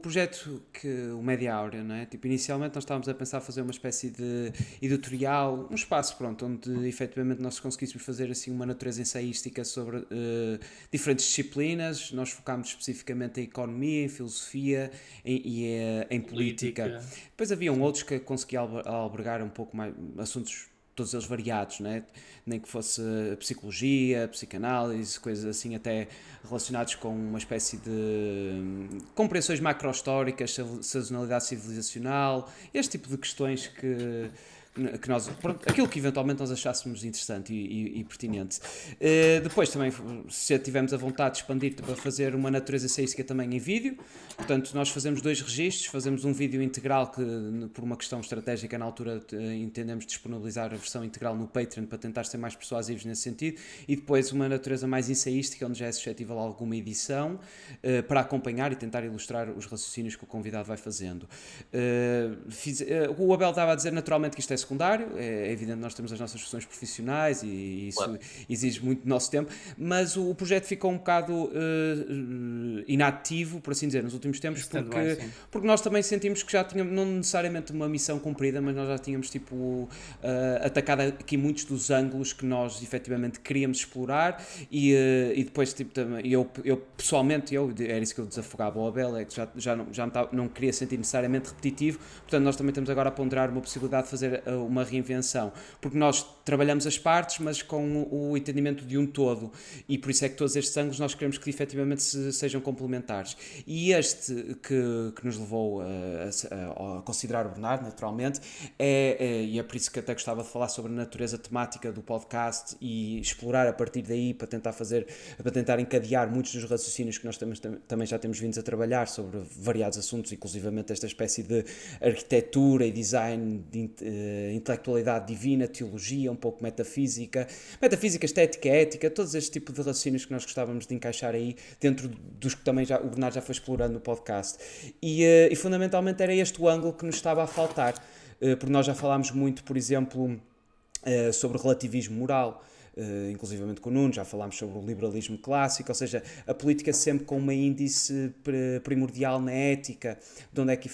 projeto que o Média Áurea, não é? Tipo, inicialmente nós estávamos a pensar fazer uma espécie de editorial, um espaço, pronto, onde efetivamente nós conseguíssemos fazer assim uma natureza ensaística sobre diferentes disciplinas. Nós focámos especificamente em economia, em filosofia em política. Política. Depois haviam Sim. outros que conseguiam albergar um pouco mais assuntos, todos eles variados, né? Nem que fosse psicologia, psicanálise, coisas assim, até relacionados com uma espécie de compreensões macro-históricas, sazonalidade civilizacional, este tipo de questões que nós, pronto, aquilo que eventualmente nós achássemos interessante e pertinente. Depois também, se tivermos a vontade de expandir para fazer uma natureza ensaística também em vídeo, portanto nós fazemos 2 registros, fazemos um vídeo integral que por uma questão estratégica na altura entendemos disponibilizar a versão integral no Patreon para tentar ser mais persuasivos nesse sentido, e depois uma natureza mais ensaística onde já é suscetível a alguma edição para acompanhar e tentar ilustrar os raciocínios que o convidado vai fazendo. O Abel estava a dizer naturalmente que isto é secundário, é evidente que nós temos as nossas funções profissionais e isso Claro. exige muito do nosso tempo, mas o projeto ficou um bocado inativo, por assim dizer, nos últimos Em tempos, stand-by, sim. porque nós também sentimos que já tínhamos, não necessariamente uma missão cumprida, mas nós já tínhamos tipo atacado aqui muitos dos ângulos que nós efetivamente queríamos explorar e depois tipo, eu pessoalmente, era isso que eu desafogava ao Abel, é que não queria sentir necessariamente repetitivo, portanto nós também estamos agora a ponderar uma possibilidade de fazer uma reinvenção, porque nós trabalhamos as partes, mas com o entendimento de um todo, e por isso é que todos estes ângulos nós queremos que efetivamente sejam complementares. E este que nos levou a considerar o Bernardo, naturalmente, e é por isso que até gostava de falar sobre a natureza temática do podcast e explorar a partir daí para tentar encadear muitos dos raciocínios que nós também já temos vindo a trabalhar sobre variados assuntos, inclusivamente esta espécie de arquitetura e design, de intelectualidade divina, teologia, um pouco metafísica, estética, ética, todos estes tipos de raciocínios que nós gostávamos de encaixar aí dentro dos que também o Bernardo já foi explorando no podcast. E fundamentalmente era este o ângulo que nos estava a faltar, porque nós já falámos muito, por exemplo, sobre relativismo moral, inclusivamente com o Nuno, já falámos sobre o liberalismo clássico, ou seja, a política sempre com uma índice primordial na ética, de onde é que,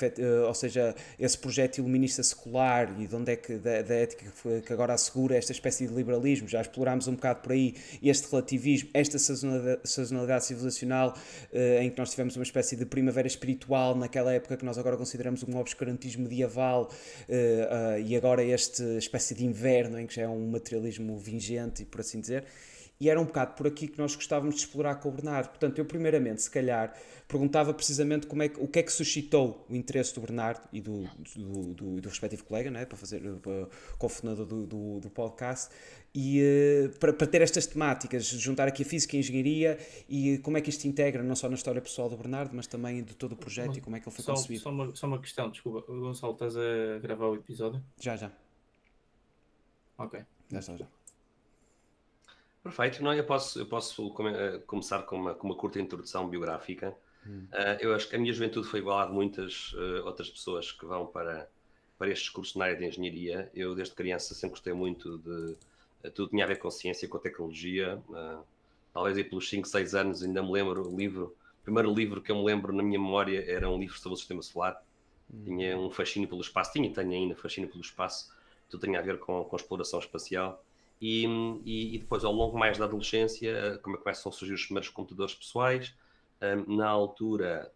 ou seja, esse projeto iluminista secular e de onde é que da ética que agora assegura esta espécie de liberalismo, já explorámos um bocado por aí este relativismo, esta sazonalidade civilizacional, em que nós tivemos uma espécie de primavera espiritual naquela época que nós agora consideramos um obscurantismo medieval, e agora esta espécie de inverno em que já é um materialismo vingente, por assim dizer, e era um bocado por aqui que nós gostávamos de explorar com o Bernardo. Portanto, eu primeiramente, se calhar, perguntava precisamente o que é que suscitou o interesse do Bernardo e do respectivo colega, né, para cofundador do podcast, e para ter estas temáticas, juntar aqui a física e a engenharia, e como é que isto integra não só na história pessoal do Bernardo, mas também de todo o projeto e como é que ele foi concebido. Só uma questão, desculpa. Gonçalo, estás a gravar o episódio? Já. Ok. Já está, já. Perfeito. Não, eu posso começar com uma curta introdução biográfica. Eu acho que a minha juventude foi igual a de muitas outras pessoas que vão para estes cursos na área de engenharia. Eu, desde criança, sempre gostei muito de... tudo tinha a ver com ciência, com tecnologia. Talvez aí pelos 5, 6 anos ainda me lembro o primeiro livro que eu me lembro na minha memória era um livro sobre o sistema solar. Tinha um fascínio pelo espaço, tenho ainda fascínio pelo espaço. Tudo tinha a ver com exploração espacial. E depois, ao longo mais da adolescência, como começam a surgir os primeiros computadores pessoais. Na altura,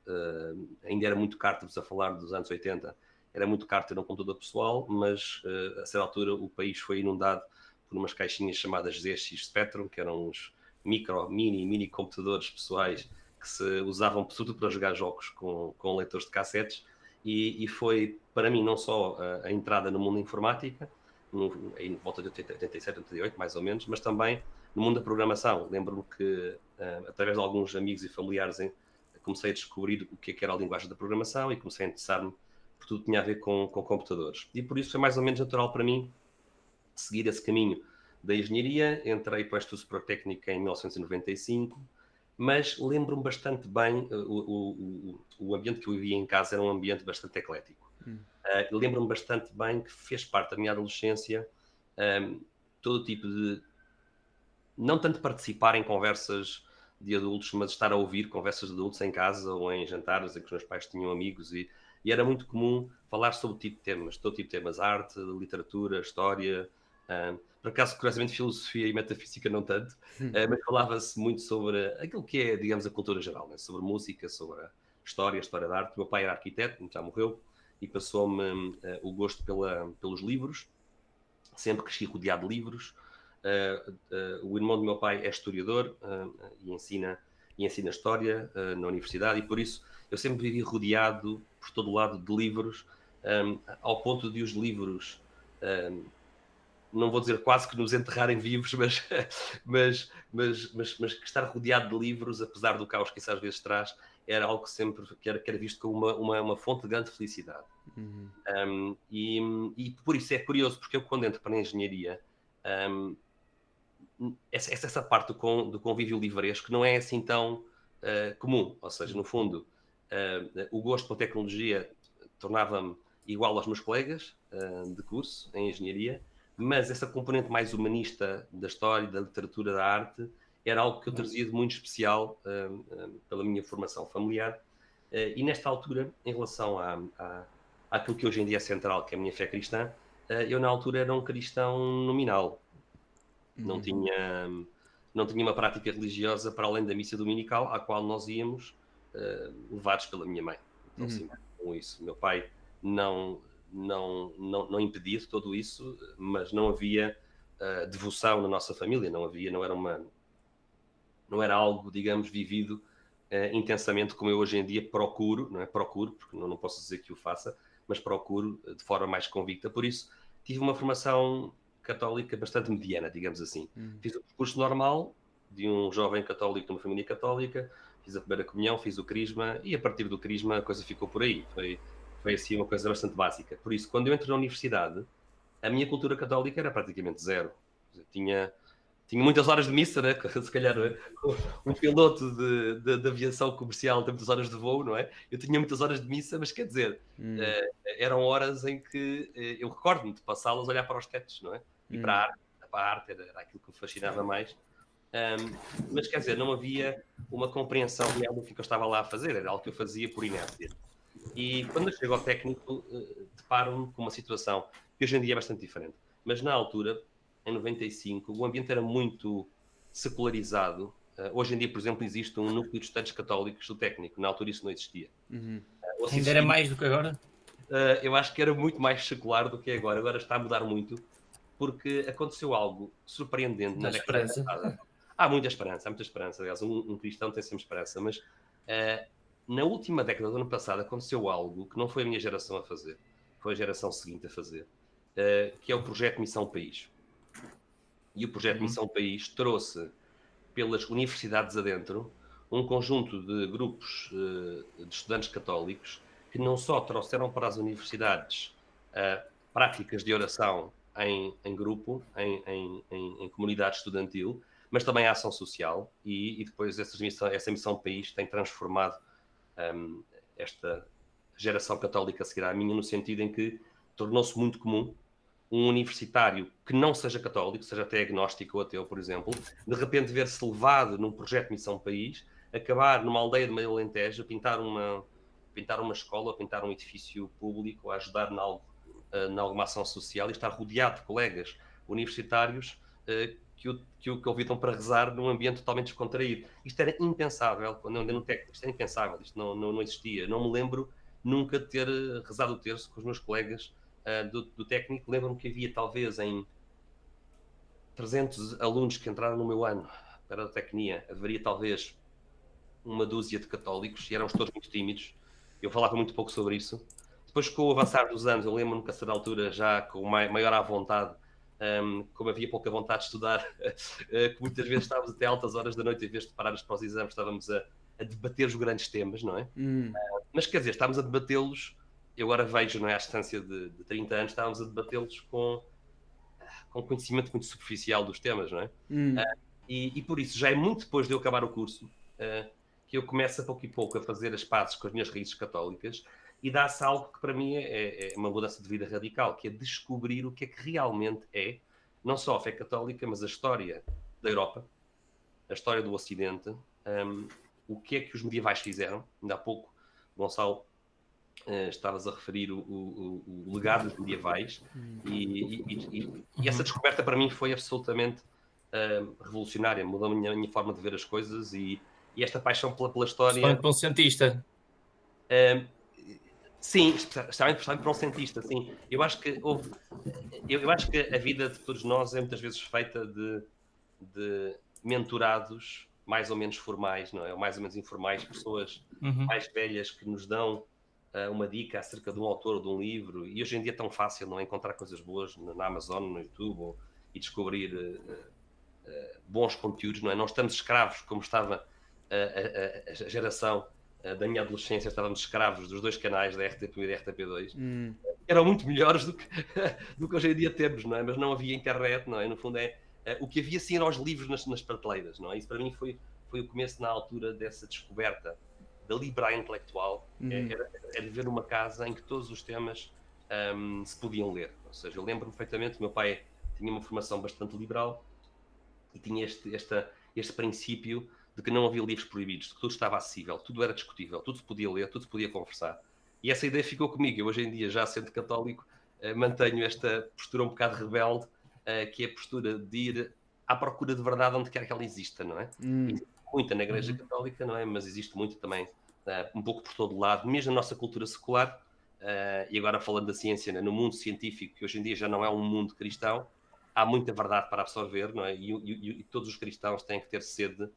ainda era muito caro, estamos a falar dos anos 80, era muito caro ter um computador pessoal, mas a certa altura o país foi inundado por umas caixinhas chamadas ZX Spectrum, que eram uns mini computadores pessoais que se usavam tudo para jogar jogos com leitores de cassetes, e foi para mim não só a entrada no mundo da informática, em volta de 87, 88 mais ou menos, mas também no mundo da programação. Lembro-me que através de alguns amigos e familiares comecei a descobrir o que era a linguagem da programação e comecei a interessar-me por tudo que tinha a ver com computadores, e por isso foi mais ou menos natural para mim seguir esse caminho da engenharia. Entrei para o Instituto Superior Técnico em 1995, mas lembro-me bastante bem, o ambiente que eu vivia em casa era um ambiente bastante eclético. Lembro-me bastante bem que fez parte da minha adolescência todo tipo de... não tanto participar em conversas de adultos, mas estar a ouvir conversas de adultos em casa ou em jantares em que os meus pais tinham amigos e era muito comum falar sobre todo tipo de temas, arte, literatura, história, por acaso, curiosamente, filosofia e metafísica não tanto, mas falava-se muito sobre aquilo que é, digamos, a cultura geral, né? Sobre música, sobre a história da arte. O meu pai era arquiteto, já morreu, e passou-me o gosto pelos livros, sempre cresci rodeado de livros. O irmão do meu pai é historiador e ensina história na universidade, e por isso eu sempre vivi rodeado por todo o lado de livros, ao ponto de os livros, não vou dizer quase que nos enterrarem vivos, mas que estar rodeado de livros, apesar do caos que isso às vezes traz, era algo que sempre que era visto como uma fonte de grande felicidade. E por isso é curioso, porque eu quando entro para a engenharia, essa parte do convívio livresco não é assim tão comum, ou seja, no fundo, o gosto pela tecnologia tornava-me igual aos meus colegas de curso em engenharia, mas essa componente mais humanista da história, da literatura, da arte, era algo que eu trazia de muito especial pela minha formação familiar. E nesta altura, em relação àquilo que hoje em dia é central, que é a minha fé cristã, eu na altura era um cristão nominal. Não tinha uma prática religiosa para além da missa dominical, à qual nós íamos levados pela minha mãe. Então, sim, com isso. Meu pai não impedia de tudo isso, mas não havia devoção na nossa família, não era algo, digamos, vivido intensamente como eu hoje em dia procuro, não é? Procuro, porque não posso dizer que o faça, mas procuro de forma mais convicta. Por isso, tive uma formação católica bastante mediana, digamos assim. Fiz o percurso normal de um jovem católico numa família católica, fiz a primeira comunhão, fiz o crisma, e a partir do crisma a coisa ficou por aí. Foi assim uma coisa bastante básica. Por isso, quando eu entro na universidade, a minha cultura católica era praticamente zero. Tinha muitas horas de missa, né? Se calhar um piloto de aviação comercial tem muitas horas de voo, não é? Eu tinha muitas horas de missa, mas quer dizer, eram horas em que eu recordo-me de passá-las a olhar para os tetos, não é? E para a arte era aquilo que me fascinava mais. Mas quer dizer, não havia uma compreensão real do que eu estava lá a fazer, era algo que eu fazia por inércia. E quando eu chego ao técnico, deparo-me com uma situação que hoje em dia é bastante diferente. Mas na altura, em 95, o ambiente era muito secularizado. Hoje em dia, por exemplo, existe um núcleo de estudantes católicos do técnico. Na altura isso não existia. Ainda era mais do que agora? Eu acho que era muito mais secular do que é agora. Agora está a mudar muito, porque aconteceu algo surpreendente na década passada. Há muita esperança. Aliás, um cristão tem sempre esperança, mas na última década do ano passado aconteceu algo que não foi a minha geração a fazer, foi a geração seguinte a fazer, que é o projeto Missão País. E o projeto Missão País trouxe, pelas universidades adentro, um conjunto de grupos de estudantes católicos que não só trouxeram para as universidades práticas de oração em grupo, em comunidade estudantil, mas também a ação social, e depois essa missão país tem transformado esta geração católica a seguir à minha, no sentido em que tornou-se muito comum um universitário que não seja católico, seja até agnóstico ou ateu, por exemplo, de repente ver-se levado num projeto de Missão País, acabar numa aldeia de meio Alentejo, a pintar uma escola, a pintar um edifício público, a ajudar em alguma ação social e estar rodeado de colegas universitários que o convidam para rezar num ambiente totalmente descontraído. Isto era impensável, quando eu andei no técnico, isto era impensável, isto não existia. Não me lembro nunca de ter rezado o terço com os meus colegas do técnico. Lembro-me que havia talvez em 300 alunos que entraram no meu ano para a tecnia, haveria talvez uma dúzia de católicos e éramos todos muito tímidos. Eu falava muito pouco sobre isso. Depois, com o avançar dos anos, eu lembro-me que a certa altura, já com maior à vontade, como havia pouca vontade de estudar, que muitas vezes estávamos até altas horas da noite, em vez de pararmos para os exames, estávamos a debater os grandes temas, não é? Mas quer dizer, estávamos a debatê-los, eu agora vejo, não é, à distância de 30 anos, estávamos a debatê-los com conhecimento muito superficial dos temas, não é? E por isso, já é muito depois de eu acabar o curso, que eu começo a pouco e pouco a fazer as pazes com as minhas raízes católicas, e dá-se algo que para mim é uma mudança de vida radical, que é descobrir o que é que realmente é, não só a fé católica, mas a história da Europa, a história do Ocidente, o que é que os medievais fizeram. Ainda há pouco, Gonçalo, estavas a referir o legado dos medievais e essa descoberta para mim foi absolutamente revolucionária, mudou a minha forma de ver as coisas e esta paixão pela história. Principalmente para um cientista. Sim, especialmente para um cientista, sim. Eu acho que a vida de todos nós é muitas vezes feita de mentorados mais ou menos formais, não é? Ou mais ou menos informais, pessoas mais velhas que nos dão uma dica acerca de um autor ou de um livro, e hoje em dia é tão fácil, não é? Encontrar coisas boas na Amazon, no YouTube, e descobrir bons conteúdos, não é? Não estamos escravos como estava a geração da minha adolescência, estávamos escravos dos 2 canais, da RTP1 e da RTP2. Eram muito melhores do que hoje em dia temos, não é? Mas não havia internet, não é? No fundo o que havia sim eram os livros nas prateleiras, não é? Isso para mim foi o começo na altura dessa descoberta da liberdade intelectual, era ver uma casa em que todos os temas se podiam ler. Ou seja, eu lembro-me perfeitamente, o meu pai tinha uma formação bastante liberal e tinha este princípio de que não havia livros proibidos, de que tudo estava acessível, tudo era discutível, tudo se podia ler, tudo se podia conversar. E essa ideia ficou comigo. Eu hoje em dia, já sendo católico, mantenho esta postura um bocado rebelde, que é a postura de ir à procura de verdade onde quer que ela exista, não é? Existe muita na Igreja Católica, não é? Mas existe muito também, um pouco por todo lado, mesmo na nossa cultura secular, e agora falando da ciência, né? No mundo científico, que hoje em dia já não é um mundo cristão, há muita verdade para absorver, não é? E todos os cristãos têm que ter sede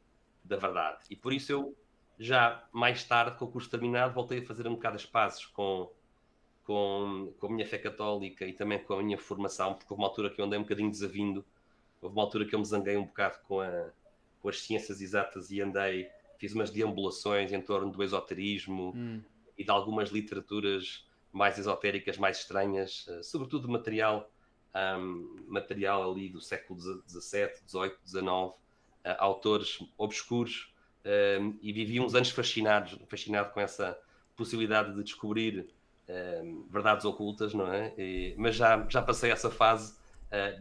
da verdade. E por isso eu, já mais tarde, com o curso terminado, voltei a fazer um bocado as pazes com a minha fé católica e também com a minha formação, porque houve uma altura que eu andei um bocadinho desavindo, houve uma altura que eu me zanguei um bocado com as ciências exatas e fiz umas deambulações em torno do esoterismo e de algumas literaturas mais esotéricas, mais estranhas, sobretudo material ali do século XVII, XVIII, XIX, autores obscuros, e vivi uns anos fascinado com essa possibilidade de descobrir verdades ocultas, não é? Mas já passei essa fase.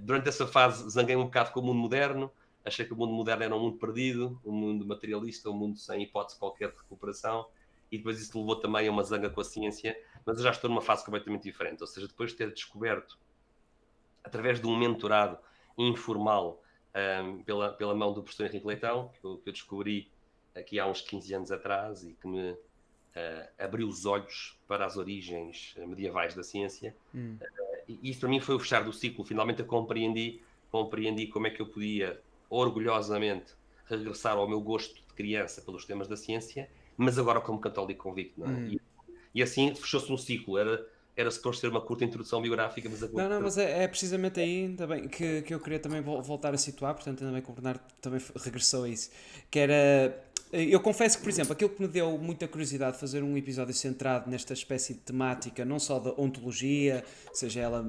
Durante essa fase zanguei um bocado com o mundo moderno, achei que o mundo moderno era um mundo perdido, um mundo materialista, um mundo sem hipótese qualquer de recuperação, e depois isso levou também a uma zanga com a ciência, mas eu já estou numa fase completamente diferente, ou seja, depois de ter descoberto, através de um mentorado informal, pela mão do professor Henrique Leitão, que eu descobri aqui há uns 15 anos atrás e que me abriu os olhos para as origens medievais da ciência. E isso para mim foi o fechar do ciclo. Finalmente eu compreendi como é que eu podia orgulhosamente regressar ao meu gosto de criança pelos temas da ciência, mas agora como católico convicto, não é? E assim fechou-se um ciclo. Era suposto ser uma curta introdução biográfica, mas Não, mas é precisamente aí ainda bem, que eu queria também voltar a situar, portanto ainda bem que o Bernardo também regressou a isso, que era... Eu confesso que, por exemplo, aquilo que me deu muita curiosidade de fazer um episódio centrado nesta espécie de temática, não só da ontologia, seja ela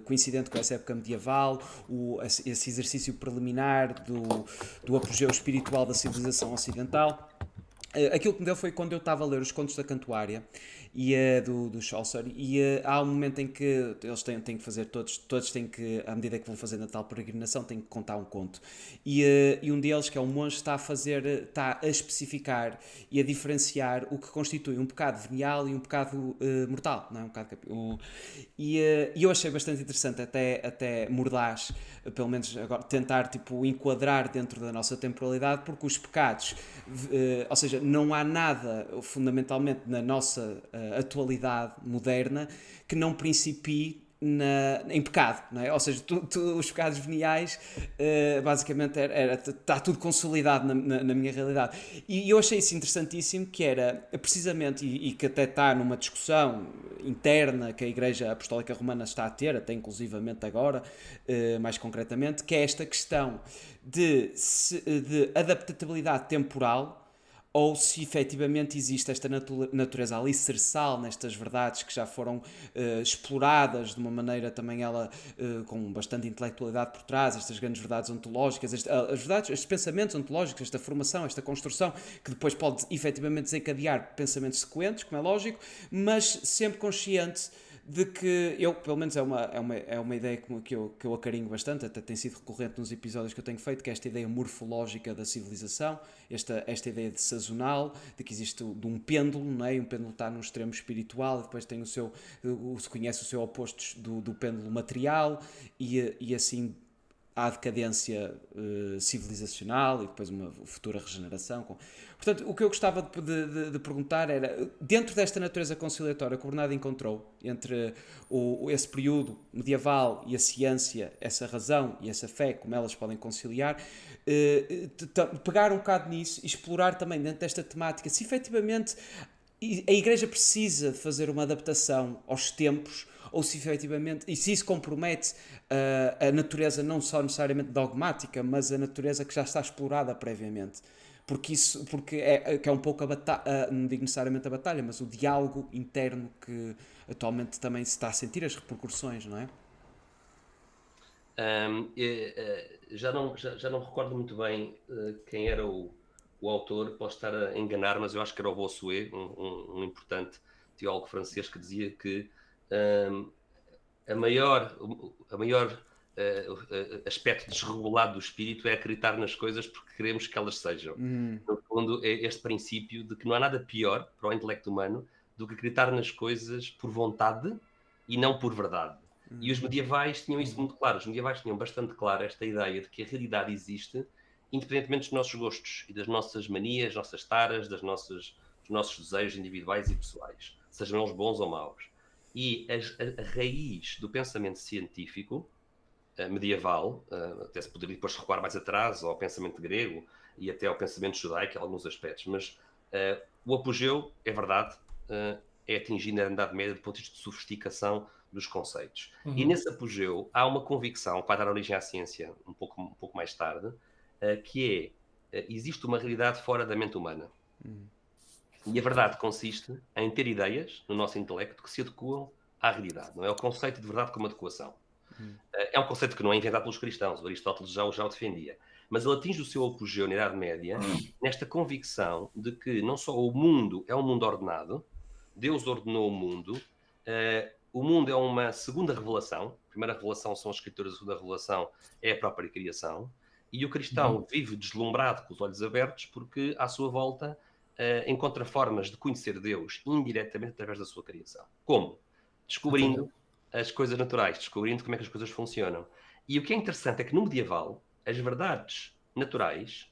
coincidente com essa época medieval, esse exercício preliminar do apogeu espiritual da civilização ocidental. Aquilo que me deu foi quando eu estava a ler os Contos da Cantuária e do Chaucer, e há um momento em que eles têm que fazer, todos têm que, à medida que vão fazendo a tal peregrinação, têm que contar um conto, e um deles, que é um monge, está a especificar e a diferenciar o que constitui um pecado venial e um pecado mortal, não é? Um pecado e eu achei bastante interessante, até mordaz, pelo menos agora, tentar enquadrar dentro da nossa temporalidade, porque os pecados, ou seja, não há nada fundamentalmente na nossa atualidade moderna que não principie em pecado, não é? Ou seja, os pecados veniais, basicamente está tudo consolidado na minha realidade, e eu achei isso interessantíssimo, que era precisamente, e que até está numa discussão interna que a Igreja Apostólica Romana está a ter, até inclusivamente agora, mais concretamente, que é esta questão de adaptabilidade temporal, ou se efetivamente existe esta natureza alicerçal nestas verdades que já foram exploradas de uma maneira também ela com bastante intelectualidade por trás, estas grandes verdades ontológicas, estes pensamentos ontológicos, esta formação, esta construção, que depois pode efetivamente desencadear pensamentos sequentes, como é lógico, mas sempre consciente de que eu, pelo menos é uma ideia que eu acarinho bastante, até tem sido recorrente nos episódios que eu tenho feito, que é esta ideia morfológica da civilização, esta ideia de sazonal, de que existe de um pêndulo, não é? E um pêndulo está num extremo espiritual, depois tem se conhece o seu oposto do pêndulo material, e assim à decadência civilizacional e depois uma futura regeneração. Portanto, o que eu gostava de perguntar era, dentro desta natureza conciliatória que o Bernardo encontrou entre esse período medieval e a ciência, essa razão e essa fé, como elas podem conciliar, pegar um bocado nisso e explorar também dentro desta temática se efetivamente a Igreja precisa de fazer uma adaptação aos tempos, ou se efetivamente, e se isso compromete a natureza não só necessariamente dogmática, mas a natureza que já está explorada previamente. Porque é um pouco não digo necessariamente a batalha, mas o diálogo interno que atualmente também se está a sentir as repercussões, não é? Já não recordo muito bem quem era o autor, posso estar a enganar, mas eu acho que era o Bossuet, um importante teólogo francês, que dizia que a maior aspecto desregulado do espírito é acreditar nas coisas porque queremos que elas sejam. No fundo, é este princípio de que não há nada pior para o intelecto humano do que acreditar nas coisas por vontade e não por verdade. E os medievais tinham isso muito claro. Os medievais tinham bastante claro esta ideia de que a realidade existe independentemente dos nossos gostos e das nossas manias, nossas taras, dos nossos desejos individuais e pessoais, sejam eles bons ou maus. E a raiz do pensamento científico medieval, até se poderia depois recuar mais atrás ao pensamento grego e até ao pensamento judaico em alguns aspectos, mas o apogeu, é verdade, é atingido na Idade Média do ponto de vista de sofisticação dos conceitos. E nesse apogeu há uma convicção que vai dar origem à ciência um pouco mais tarde, que existe uma realidade fora da mente humana. E a verdade consiste em ter ideias no nosso intelecto que se adequam à realidade. Não é o conceito de verdade como adequação. É um conceito que não é inventado pelos cristãos, o Aristóteles já o defendia. Mas ele atinge o seu apogeu na Idade Média nesta convicção de que não só o mundo é um mundo ordenado, Deus ordenou o mundo é uma segunda revelação. A primeira revelação são as escrituras, a segunda revelação é a própria criação. E o cristão vive deslumbrado, com os olhos abertos, porque à sua volta encontra formas de conhecer Deus indiretamente através da sua criação. Como? Descobrindo as coisas naturais, descobrindo como é que as coisas funcionam. E o que é interessante é que no medieval as verdades naturais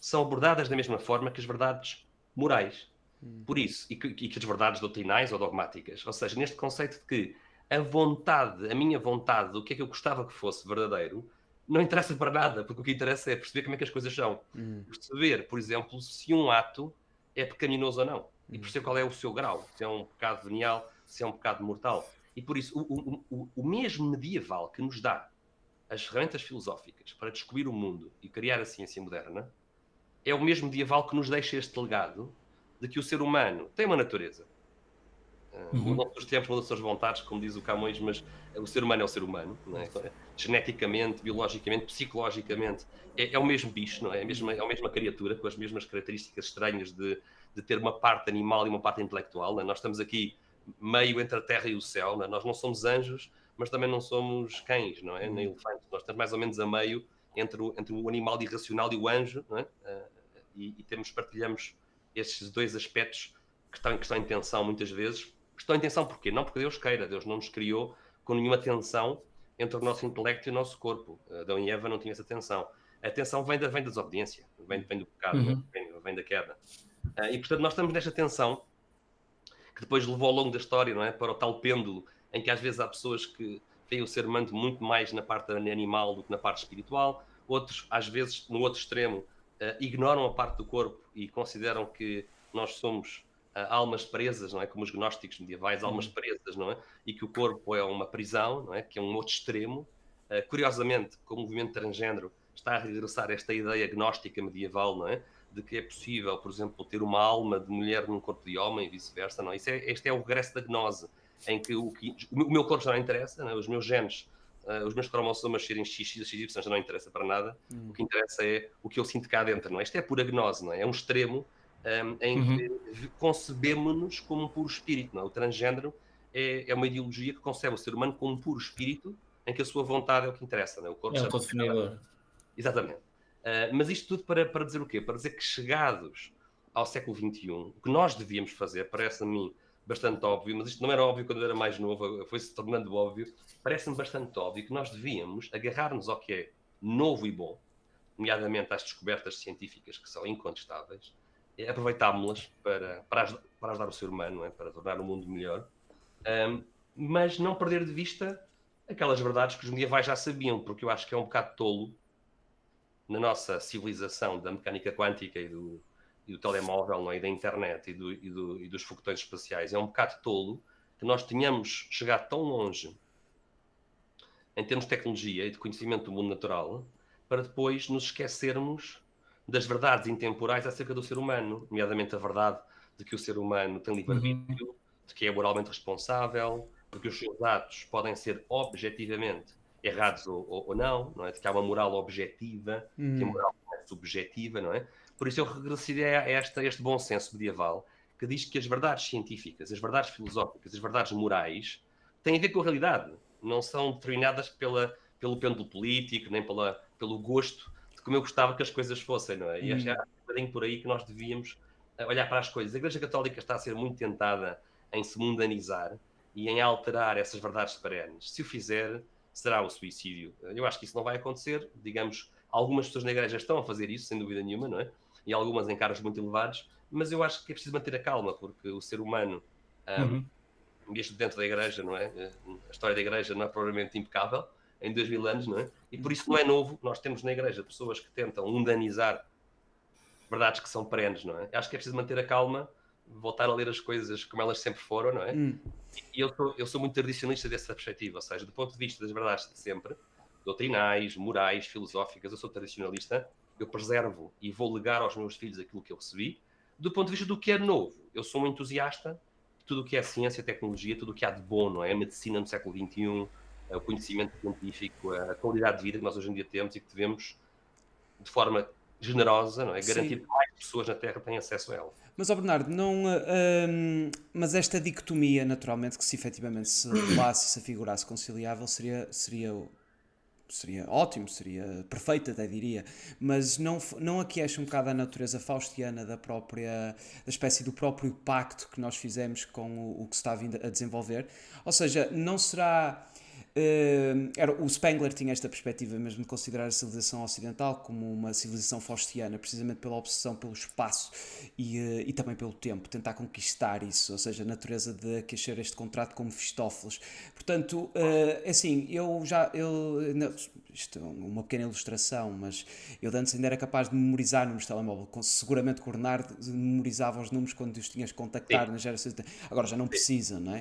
são abordadas da mesma forma que as verdades morais. Por isso, e que as verdades doutrinais ou dogmáticas. Ou seja, neste conceito de que a minha vontade, do que é que eu gostava que fosse verdadeiro, não interessa para nada, porque o que interessa é perceber como é que as coisas são. Perceber, por exemplo, se um ato é pecaminoso ou não. E perceber qual é o seu grau. Se é um pecado venial, se é um pecado mortal. E por isso, o mesmo medieval que nos dá as ferramentas filosóficas para descobrir o mundo e criar a ciência moderna, é o mesmo medieval que nos deixa este legado de que o ser humano tem uma natureza. Não todos temos muitas suas vontades, como diz o Camões, mas o ser humano é o ser humano, não é? Geneticamente, biologicamente, psicologicamente, é o mesmo bicho, não é? É a mesma criatura, com as mesmas características estranhas de ter uma parte animal e uma parte intelectual. Não é? Nós estamos aqui meio entre a terra e o céu, não é? Nós não somos anjos, mas também não somos cães, não é? Nem elefantes. Nós estamos mais ou menos a meio entre o animal irracional e o anjo, não é? E partilhamos estes dois aspectos que estão em tensão muitas vezes. Estão em tensão porquê? Não porque Deus queira. Deus não nos criou com nenhuma tensão entre o nosso intelecto e o nosso corpo. Adão e Eva não tinham essa tensão. A tensão vem da desobediência, vem do pecado, vem da queda. E, portanto, nós estamos nesta tensão que depois levou ao longo da história, não é? Para o tal pêndulo em que às vezes há pessoas que veem o ser humano muito mais na parte animal do que na parte espiritual. Outros, às vezes, no outro extremo, ignoram a parte do corpo e consideram que nós somos almas presas, não é? Como os gnósticos medievais, almas presas, não é? E que o corpo é uma prisão, não é? Que é um outro extremo. Curiosamente, com o movimento transgénero, está a regressar esta ideia gnóstica medieval, não é? De que é possível, por exemplo, ter uma alma de mulher num corpo de homem e vice-versa, não é? Este é o regresso da gnose, em que o meu corpo já não interessa, não é? Os meus genes, os meus cromossomas serem XX ou XY já não interessa para nada. O que interessa é o que eu sinto cá dentro, não é? Isto é pura gnose, não é? É um extremo em que concebemos-nos como um puro espírito, não é? O transgénero é uma ideologia que concebe o ser humano como um puro espírito, em que a sua vontade é o que interessa, não é? O corpo É já o co-definidor. Exatamente. Mas isto tudo para dizer o quê? Para dizer que chegados ao século XXI, o que nós devíamos fazer, parece a mim bastante óbvio, mas isto não era óbvio quando eu era mais novo, foi-se tornando óbvio, parece-me bastante óbvio que nós devíamos agarrar-nos ao que é novo e bom, nomeadamente às descobertas científicas que são incontestáveis, aproveitámo-las para ajudar o ser humano, não é? Para tornar o mundo melhor, mas não perder de vista aquelas verdades que os medievais já sabiam, porque eu acho que é um bocado tolo na nossa civilização da mecânica quântica e do telemóvel, não é? E da internet e dos foguetões espaciais. É um bocado tolo que nós tenhamos chegado tão longe em termos de tecnologia e de conhecimento do mundo natural para depois nos esquecermos das verdades intemporais acerca do ser humano, nomeadamente a verdade de que o ser humano tem livre-arbítrio, de que é moralmente responsável, de que os seus atos podem ser objetivamente errados ou não é? De que há uma moral objetiva, que a moral não é subjetiva, não é? Por isso eu regressaria a este bom senso medieval que diz que as verdades científicas, as verdades filosóficas, as verdades morais têm a ver com a realidade, não são determinadas pelo pêndulo político, nem pelo gosto de como eu gostava que as coisas fossem, não é? E acho que é um bocadinho por aí que nós devíamos olhar para as coisas. A Igreja Católica está a ser muito tentada em se mundanizar e em alterar essas verdades perenes. Se o fizer, será o suicídio. Eu acho que isso não vai acontecer. Digamos, algumas pessoas na Igreja estão a fazer isso, sem dúvida nenhuma, não é? E algumas em cargos muito elevados, mas eu acho que é preciso manter a calma, porque o ser humano, mesmo dentro da Igreja, não é? A história da Igreja não é provavelmente impecável, em 2000 anos, não é? E por isso não é novo. Nós temos na Igreja pessoas que tentam mundanizar verdades que são perenes, não é? Acho que é preciso manter a calma, voltar a ler as coisas como elas sempre foram, não é? E eu sou muito tradicionalista dessa perspectiva, ou seja, do ponto de vista das verdades de sempre, doutrinais, morais, filosóficas, eu sou tradicionalista, eu preservo e vou legar aos meus filhos aquilo que eu recebi. Do ponto de vista do que é novo, eu sou um entusiasta de tudo o que é ciência, tecnologia, tudo o que há de bom, não é? A medicina no século XXI, o conhecimento científico, a qualidade de vida que nós hoje em dia temos e que devemos, de forma generosa, não é? Garantir que mais pessoas na Terra têm acesso a ela. Mas, Bernardo, não, mas esta dicotomia, naturalmente, que se efetivamente se revelasse e se afigurasse conciliável, seria ótimo, seria perfeito, até diria, mas não aquece um bocado a natureza faustiana da espécie do próprio pacto que nós fizemos com o que se está vindo a desenvolver? Ou seja, não será... o Spengler tinha esta perspectiva mesmo de considerar a civilização ocidental como uma civilização faustiana, precisamente pela obsessão pelo espaço e também pelo tempo, tentar conquistar isso, ou seja, a natureza de aquecer este contrato com Mefistófeles. Portanto, assim, isto é uma pequena ilustração, mas eu de antes ainda era capaz de memorizar números de telemóvel, seguramente que o Bernardo memorizava os números quando os tinhas que contactar nas gerações. Agora já não precisa, não é?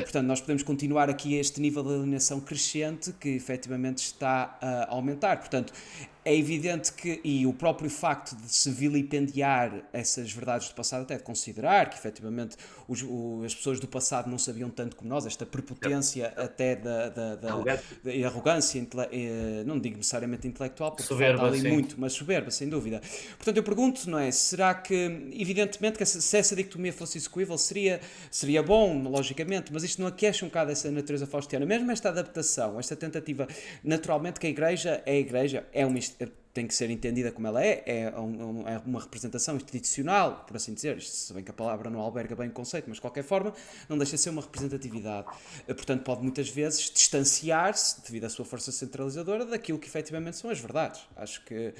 Portanto, nós podemos continuar aqui a este nível de alienação crescente que efetivamente está a aumentar. Portanto, é evidente que, e o próprio facto de se vilipendiar essas verdades do passado, até de considerar que efetivamente as pessoas do passado não sabiam tanto como nós, esta prepotência até da arrogância, não digo necessariamente intelectual, porque soberba, falta ali sim. muito, mas soberba, sem dúvida. Portanto, eu pergunto, não é, será que, evidentemente, que se essa dicotomia fosse execuível, seria bom, logicamente, mas isto não aquece um bocado essa natureza faustiana, mesmo esta adaptação, esta tentativa, naturalmente que a Igreja tem que ser entendida como ela é uma representação institucional, por assim dizer, se bem que a palavra não alberga bem o conceito, mas de qualquer forma não deixa de ser uma representatividade, portanto pode muitas vezes distanciar-se, devido à sua força centralizadora, daquilo que efetivamente são as verdades. Acho que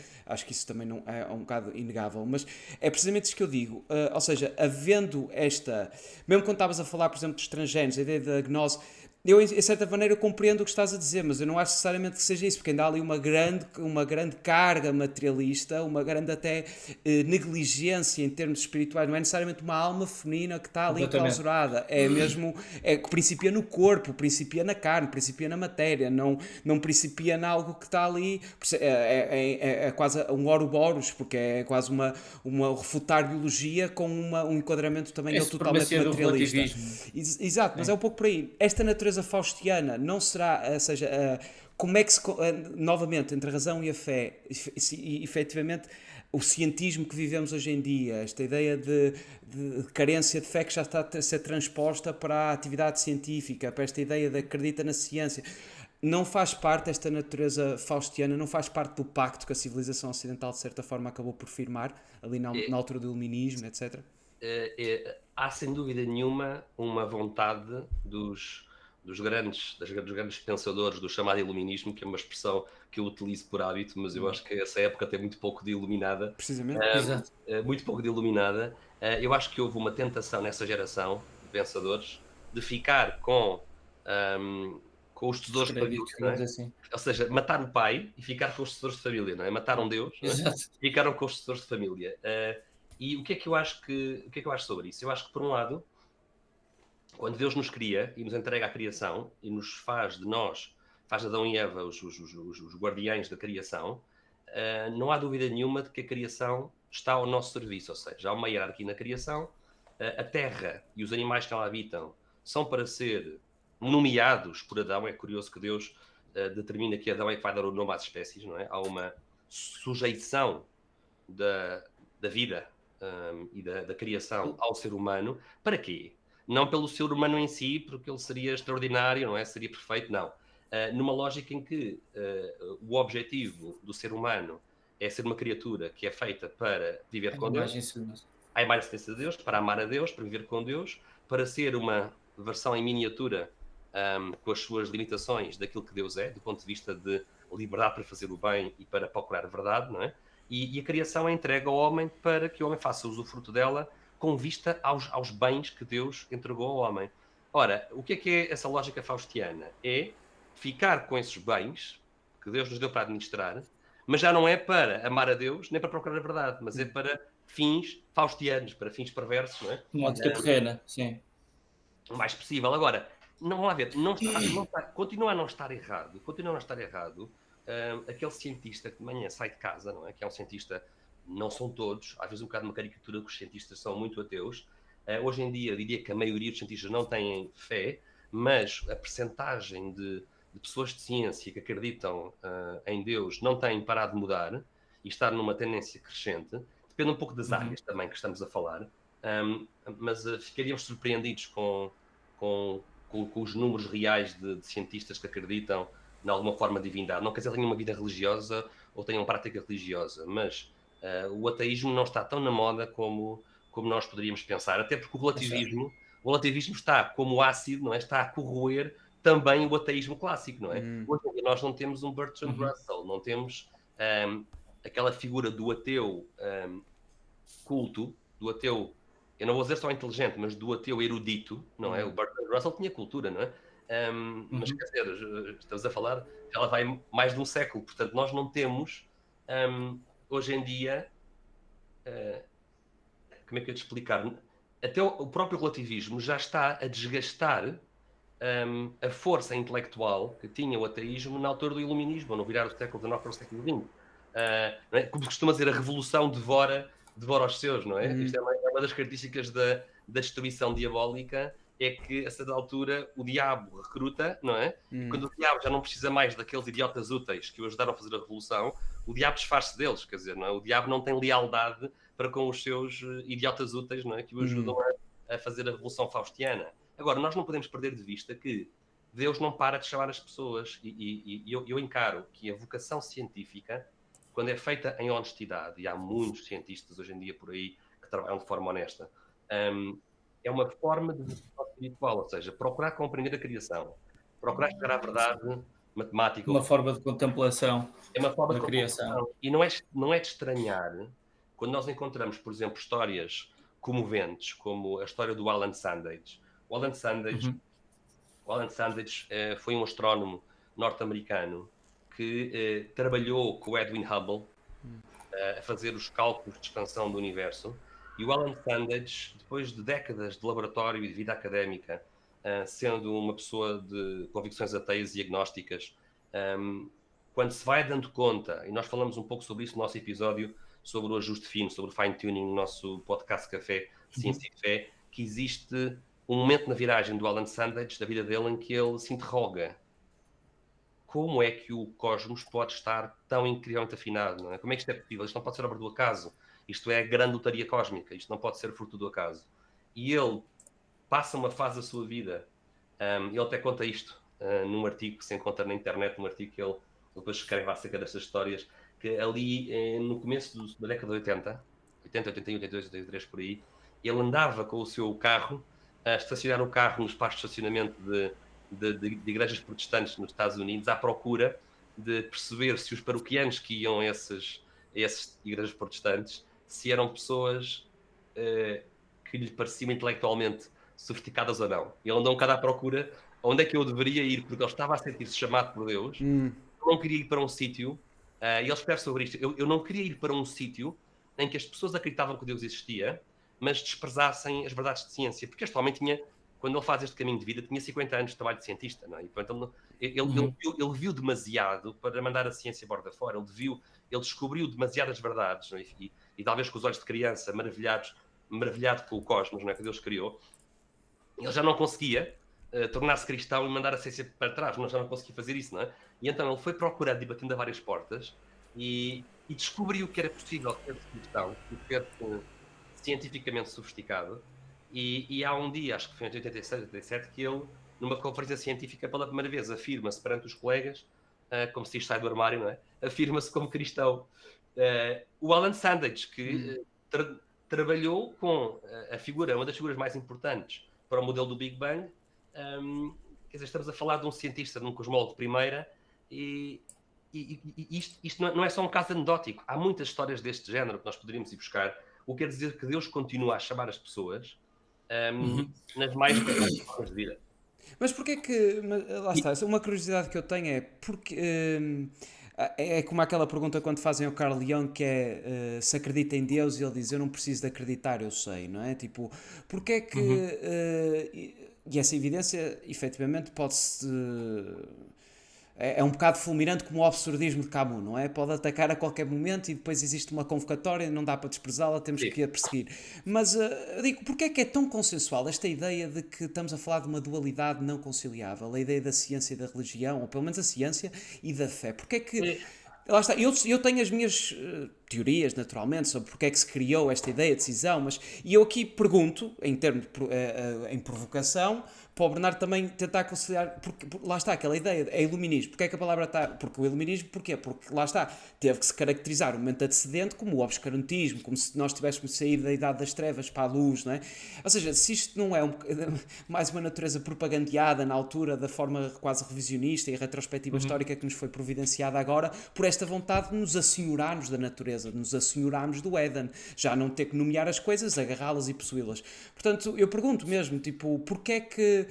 isso também não é um bocado inegável, mas é precisamente isso que eu digo, ou seja, havendo mesmo quando estavas a falar, por exemplo, de estrangeiros, a ideia da gnose, eu, em certa maneira, eu compreendo o que estás a dizer, mas eu não acho necessariamente que seja isso, porque ainda há ali uma grande carga materialista, uma grande até negligência em termos espirituais. Não é necessariamente uma alma feminina que está ali enclausurada, é mesmo, que principia no corpo, principia na carne, principia na matéria, não principia em algo que está ali, é quase um ouroboros, porque é quase uma refutar biologia com um enquadramento também totalmente materialista. Relativismo. Exato, mas é um pouco por aí. Esta natureza natureza faustiana não será, ou seja, como é que novamente, entre a razão e a fé, e efetivamente o cientismo que vivemos hoje em dia, esta ideia de carência de fé que já está a ser transposta para a atividade científica, para esta ideia de acredita na ciência, não faz parte, esta natureza faustiana, não faz parte do pacto que a civilização ocidental de certa forma acabou por firmar, ali na altura do iluminismo, etc. Há sem dúvida nenhuma uma vontade dos grandes pensadores do chamado iluminismo, que é uma expressão que eu utilizo por hábito, mas eu acho que essa época tem muito pouco de iluminada. Precisamente. Exato. Muito pouco de iluminada. Eu acho que houve uma tentação nessa geração de pensadores de ficar com os tesouros de família, não é? Assim. Ou seja, matar o pai e ficar com os tesouros de família, não é? Mataram Deus, não é? Exato. E ficaram com os tesouros de família. E o que é que eu acho sobre isso? Eu acho que, por um lado, quando Deus nos cria e nos entrega a criação e nos faz de Adão e Eva os guardiães da criação, não há dúvida nenhuma de que a criação está ao nosso serviço, ou seja, há uma hierarquia na criação, a terra e os animais que lá habitam são para ser nomeados por Adão. É curioso que Deus determina que Adão é que vai dar o nome às espécies, não é? Há uma sujeição da vida e da criação ao ser humano. Para quê? Não pelo ser humano em si, porque ele seria extraordinário, não é? Seria perfeito, não. Numa lógica em que o objetivo do ser humano é ser uma criatura que é feita para viver com Deus, à imagem e semelhança de Deus, para amar a Deus, para viver com Deus, para ser uma versão em miniatura com as suas limitações daquilo que Deus é, do ponto de vista de liberdade para fazer o bem e para procurar a verdade, não é? E a criação é entregue ao homem para que o homem faça usufruto dela com vista aos bens que Deus entregou ao homem. Ora, o que é essa lógica faustiana? É ficar com esses bens que Deus nos deu para administrar, mas já não é para amar a Deus, nem para procurar a verdade, mas é para fins faustianos, para fins perversos, não é? Uma ótica terrena, sim. O mais possível. Agora, não vamos lá ver, continua a não estar errado, aquele cientista que de manhã sai de casa, não é? Que é um cientista, não são todos, às vezes um bocado uma caricatura que os cientistas são muito ateus. Hoje em dia, eu diria que a maioria dos cientistas não têm fé, mas a percentagem de pessoas de ciência que acreditam em Deus não tem parado de mudar e está numa tendência crescente. Depende um pouco das áreas também que estamos a falar, mas ficaríamos surpreendidos com os números reais de cientistas que acreditam em alguma forma de divindade. Não quer dizer que tenham uma vida religiosa ou tenham prática religiosa, mas o ateísmo não está tão na moda como nós poderíamos pensar, até porque o relativismo está como ácido, não é? Está a corroer também o ateísmo clássico, não é? Hoje em dia nós não temos um Bertrand Russell, não temos aquela figura do ateu culto, do ateu, eu não vou dizer só inteligente, mas do ateu erudito, não é? O Bertrand Russell tinha cultura, não é? Mas quer dizer, estamos a falar, ela vai mais de um século, portanto nós não temos hoje em dia, como é que eu te explicar? Até o próprio relativismo já está a desgastar a força intelectual que tinha o ateísmo na altura do iluminismo, no virar do século XIX para o século XX. Não é? Como costuma dizer, a revolução devora os seus, não é? Isto é uma das características da destruição diabólica, é que a certa altura o diabo recruta, não é? Quando o diabo já não precisa mais daqueles idiotas úteis que o ajudaram a fazer a revolução, o diabo desfaz-se deles, quer dizer, não é? O diabo não tem lealdade para com os seus idiotas úteis, não é? Que o ajudam a fazer a revolução faustiana. Agora, nós não podemos perder de vista que Deus não para de chamar as pessoas e eu encaro que a vocação científica, quando é feita em honestidade, e há muitos cientistas hoje em dia por aí que trabalham de forma honesta, é uma forma de vocação espiritual, ou seja, procurar compreender a criação, procurar chegar à verdade matemática. Uma forma de contemplação É uma forma da de criação. E não é de estranhar quando nós encontramos, por exemplo, histórias comoventes, como a história do Alan Sandage. O Alan Sandage foi um astrónomo norte-americano que trabalhou com o Edwin Hubble a fazer os cálculos de expansão do universo. E o Alan Sandage, depois de décadas de laboratório e de vida académica, sendo uma pessoa de convicções ateias e agnósticas, quando se vai dando conta, e nós falamos um pouco sobre isso no nosso episódio sobre o ajuste fino, sobre o fine-tuning no nosso podcast Café Ciência e Fé, que existe um momento na viragem do Alan Sandage, da vida dele, em que ele se interroga: como é que o cosmos pode estar tão incrivelmente afinado? Não é? Como é que isto é possível? Isto não pode ser obra do acaso. Isto é a grande lotaria cósmica. Isto não pode ser fruto do acaso. E ele passa uma fase da sua vida, ele até conta isto num artigo que se encontra na internet, num artigo que ele depois escreve acerca destas histórias, que ali no começo da década de 80, 81, 82, 83, por aí, ele andava com o seu carro a estacionar o carro no espaço de estacionamento de igrejas protestantes nos Estados Unidos, à procura de perceber se os paroquianos que iam a essas igrejas protestantes, se eram pessoas que lhe pareciam intelectualmente sofisticadas ou não. Ele andou um bocado à procura onde é que eu deveria ir, porque ele estava a sentir-se chamado por Deus. Eu não queria ir para um sítio, e ele escreve sobre isto, eu não queria ir para um sítio em que as pessoas acreditavam que Deus existia, mas desprezassem as verdades de ciência, porque este homem tinha, quando ele faz este caminho de vida, tinha 50 anos de trabalho de cientista, não é? E, portanto, ele viu demasiado para mandar a ciência borda fora, ele descobriu demasiadas verdades, não é? E talvez com os olhos de criança, maravilhado com o cosmos, não é, que Deus criou, ele já não conseguia tornar-se cristão e mandar a ciência para trás, mas já não conseguia fazer isso, não é? E então ele foi procurando e batendo a várias portas e descobriu que era possível ser cristão e ser cientificamente sofisticado. E há um dia, acho que foi em 86, 87, que ele, numa conferência científica, pela primeira vez, afirma-se perante os colegas, como se isto sai do armário, não é? Afirma-se como cristão. O Alan Sandage, que trabalhou com a figura, uma das figuras mais importantes para o modelo do Big Bang, quer dizer, estamos a falar de um cientista, de um cosmólogo de primeira, e isto não é só um caso anedótico. Há muitas histórias deste género que nós poderíamos ir buscar. O que quer dizer que Deus continua a chamar as pessoas nas mais diversas formas de vida. Mas porquê que. Lá está, uma curiosidade que eu tenho é porque. É como aquela pergunta quando fazem ao Carl Jung, que é se acredita em Deus, e ele diz: eu não preciso de acreditar, eu sei, não é? Tipo, porque é que. E essa evidência, efetivamente, pode-se. É um bocado fulminante como o absurdismo de Camus, não é? Pode atacar a qualquer momento e depois existe uma convocatória, não dá para desprezá-la, temos que a perseguir. Mas digo, porquê é que é tão consensual esta ideia de que estamos a falar de uma dualidade não conciliável? A ideia da ciência e da religião, ou pelo menos a ciência e da fé. Porquê é que... Lá está, eu tenho as minhas teorias, naturalmente, sobre porque é que se criou esta ideia de cisão, mas e eu aqui pergunto, em termos em provocação, para o Bernardo também tentar conciliar, porque lá está aquela ideia, é iluminismo. Porque é que a palavra está... Porque o iluminismo, porquê? Porque lá está, teve que se caracterizar o momento antecedente como o obscurantismo, como se nós tivéssemos saído da idade das trevas para a luz, não é? Ou seja, se isto não é mais uma natureza propagandeada na altura, da forma quase revisionista e retrospectiva histórica que nos foi providenciada agora, por esta vontade de nos assenhorarmos da natureza, de nos assenhorarmos do Éden, já não ter que nomear as coisas, agarrá-las e possuí-las. Portanto, eu pergunto mesmo, tipo, porquê é que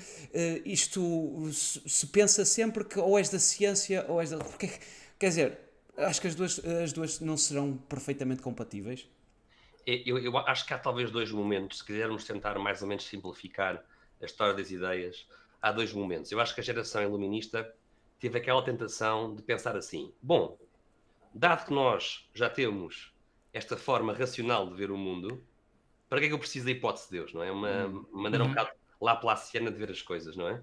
isto se pensa sempre que ou és da ciência ou és da... Porque, quer dizer, acho que as duas não serão perfeitamente compatíveis. Eu acho que há talvez dois momentos, se quisermos tentar mais ou menos simplificar a história das ideias, há dois momentos. Eu acho que a geração iluminista teve aquela tentação de pensar assim: bom, dado que nós já temos esta forma racional de ver o mundo, para que é que eu preciso da hipótese de Deus, não é? Uma maneira um bocado laplaciana de ver as coisas, não é?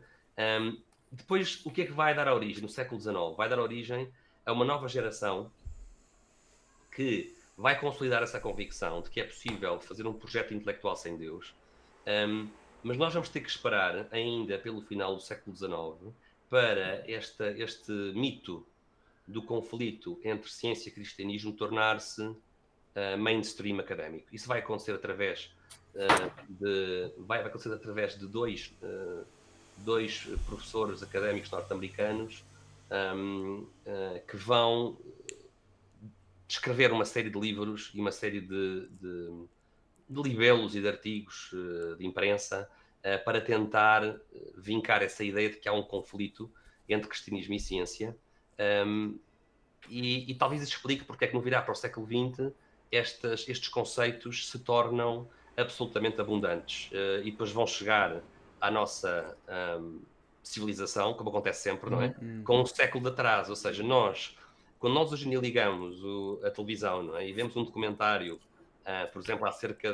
Depois, o que é que vai dar origem no século XIX? Vai dar origem a uma nova geração que vai consolidar essa convicção de que é possível fazer um projeto intelectual sem Deus, mas nós vamos ter que esperar ainda pelo final do século XIX para este mito do conflito entre ciência e cristianismo tornar-se mainstream académico. Isso vai acontecer através de dois professores académicos norte-americanos que vão escrever uma série de livros e uma série de libelos e de artigos de imprensa para tentar vincar essa ideia de que há um conflito entre cristianismo e ciência, e talvez isso explique porque é que no virar para o século XX estes conceitos se tornam absolutamente abundantes e depois vão chegar à nossa civilização, como acontece sempre, não é? Com um século de atraso, ou seja, quando nós hoje em dia ligamos a televisão, não é? E vemos um documentário, por exemplo, acerca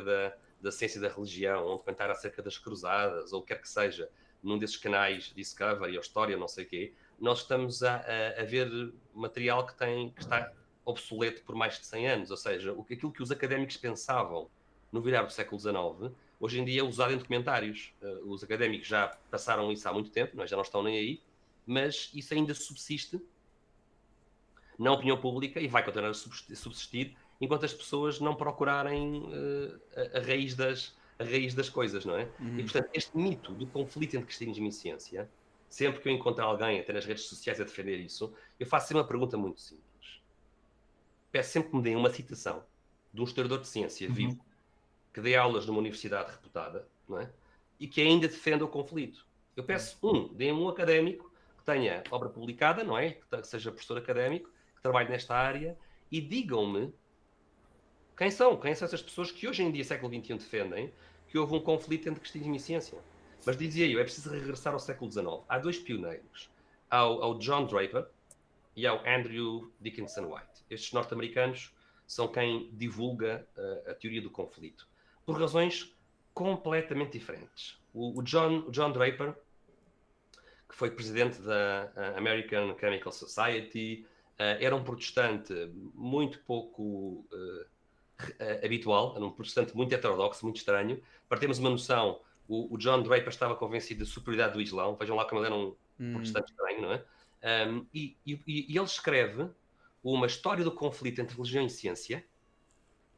da ciência e da religião, ou um documentário acerca das cruzadas, ou o que quer que seja, num desses canais Discovery ou História, não sei o quê, nós estamos a ver material que está obsoleto por mais de 100 anos. Ou seja, aquilo que os académicos pensavam no virar do século XIX, hoje em dia é usado em documentários. Os académicos já passaram isso há muito tempo, já não estão nem aí, mas isso ainda subsiste na opinião pública e vai continuar a subsistir enquanto as pessoas não procurarem a raiz das coisas, não é? E, portanto, este mito do conflito entre cristianismo e ciência, sempre que eu encontro alguém até nas redes sociais a defender isso, eu faço sempre uma pergunta muito simples. Peço sempre que me deem uma citação de um historiador de ciência vivo, que dê aulas numa universidade reputada, não é? E que ainda defenda o conflito. Eu peço deem-me um académico que tenha obra publicada, não é? Que seja professor académico, que trabalhe nesta área, e digam-me quem são essas pessoas que hoje em dia, século XXI, defendem que houve um conflito entre cristianismo e ciência. Mas dizia eu, é preciso regressar ao século XIX. Há dois pioneiros, ao John Draper e ao Andrew Dickinson White. Estes norte-americanos são quem divulga a teoria do conflito, por razões completamente diferentes. O John Draper, que foi presidente da American Chemical Society, era um protestante muito pouco habitual, era um protestante muito heterodoxo, muito estranho. Para termos uma noção, o John Draper estava convencido da superioridade do Islão. Vejam lá como ele era um protestante estranho, não é? E ele escreve uma história do conflito entre religião e ciência,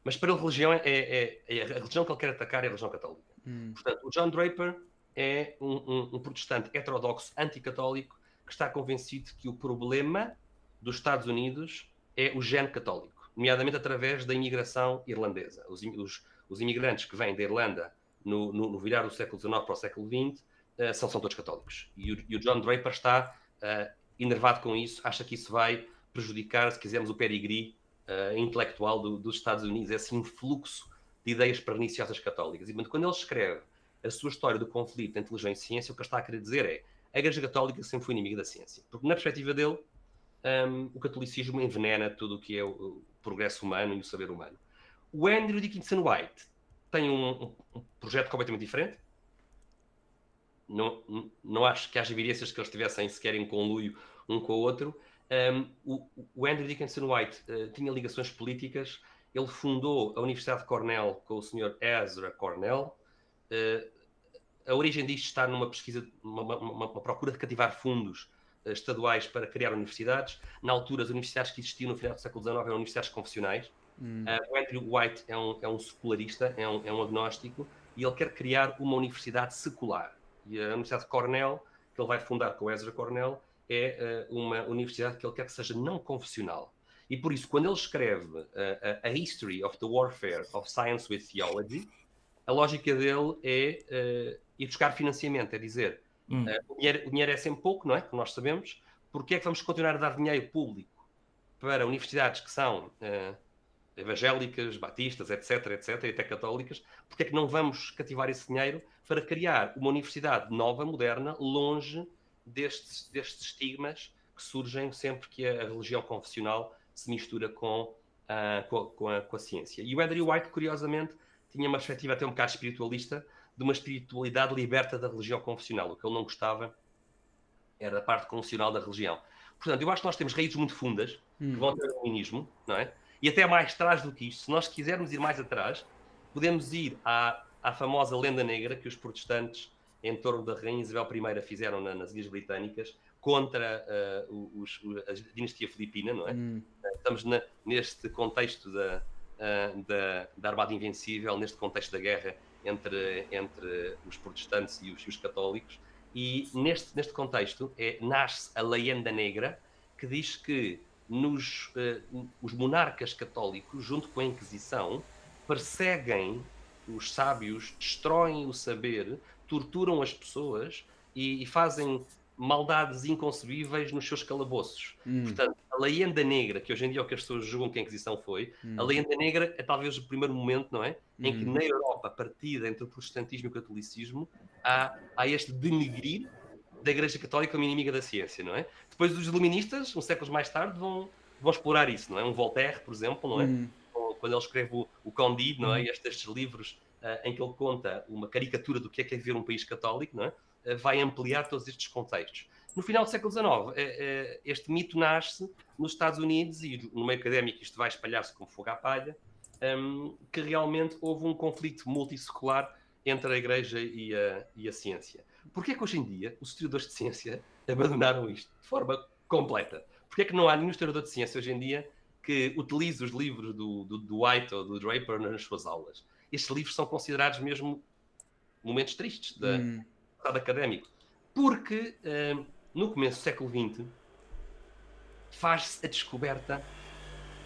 mas para ele religião a religião que ele quer atacar é a religião católica. Portanto, o John Draper é um protestante heterodoxo anticatólico que está convencido que o problema dos Estados Unidos é o gene católico, nomeadamente através da imigração irlandesa. Os imigrantes que vêm da Irlanda no virar do século XIX para o século XX são todos católicos. E o John Draper está enervado com isso, acha que isso vai prejudicar, se quisermos, o pedigree intelectual dos Estados Unidos, esse influxo de ideias perniciosas católicas. E quando ele escreve a sua história do conflito entre religião e ciência, o que ele está a querer dizer é a Igreja Católica sempre foi inimiga da ciência. Porque, na perspectiva dele, o catolicismo envenena tudo o que é o progresso humano e o saber humano. O Andrew Dickinson White tem um projeto completamente diferente. Não acho que haja evidências que eles estivessem sequer em conluio um com o outro. O Andrew Dickinson White tinha ligações políticas. Ele fundou a Universidade de Cornell com o Sr. Ezra Cornell. A origem disto está numa pesquisa, uma procura de cativar fundos estaduais para criar universidades. Na altura, as universidades que existiam no final do século XIX eram universidades confessionais. O Andrew White é um secularista, é um agnóstico, e ele quer criar uma universidade secular. E a Universidade de Cornell, que ele vai fundar com o Ezra Cornell, é uma universidade que ele quer que seja não confessional. E por isso, quando ele escreve a History of the Warfare of Science with Theology, a lógica dele é ir buscar financiamento, é dizer, o dinheiro é sempre pouco, não é? Como nós sabemos. Porque é que vamos continuar a dar dinheiro público para universidades que são evangélicas, batistas, etc., e até católicas? Porque é que não vamos cativar esse dinheiro para criar uma universidade nova, moderna, longe destes estigmas que surgem sempre que a religião confessional se mistura com a ciência? E o Andrew White, curiosamente, tinha uma perspectiva até um bocado espiritualista, de uma espiritualidade liberta da religião confessional. O que ele não gostava era a parte confessional da religião. Portanto, eu acho que nós temos raízes muito fundas, que vão ter o iluminismo, não é? E até mais atrás do que isto. Se nós quisermos ir mais atrás, podemos ir à famosa lenda negra que os protestantes, em torno da Rainha Isabel I, fizeram nas Ilhas Britânicas, contra a dinastia filipina, não é? Estamos neste contexto da Armada Invencível, neste contexto da guerra entre os protestantes e os católicos, e neste contexto nasce a lenda negra, que diz que os monarcas católicos, junto com a Inquisição, perseguem os sábios, destroem o saber, torturam as pessoas e fazem maldades inconcebíveis nos seus calabouços. Portanto, a lenda negra, que hoje em dia é o que as pessoas julgam que a Inquisição foi, a lenda negra é talvez o primeiro momento, não é? Em que na Europa, partida entre o protestantismo e o catolicismo, há este denegrir da Igreja Católica como inimiga da ciência, não é? Depois os iluministas, uns séculos mais tarde, vão explorar isso, não é? Um Voltaire, por exemplo, não é? Quando ele escreve o Candide, não é? Estes livros em que ele conta uma caricatura do que é viver um país católico, não é? Vai ampliar todos estes contextos. No final do século XIX, este mito nasce nos Estados Unidos e no meio académico isto vai espalhar-se como fogo à palha, que realmente houve um conflito multissecular entre a Igreja e a ciência. Porquê é que hoje em dia os historiadores de ciência abandonaram isto de forma completa? Porquê é que não há nenhum historiador de ciência hoje em dia que utilize os livros do White ou do Draper nas suas aulas? Estes livros são considerados mesmo momentos tristes do estado académico. Porque no começo do século XX faz-se a descoberta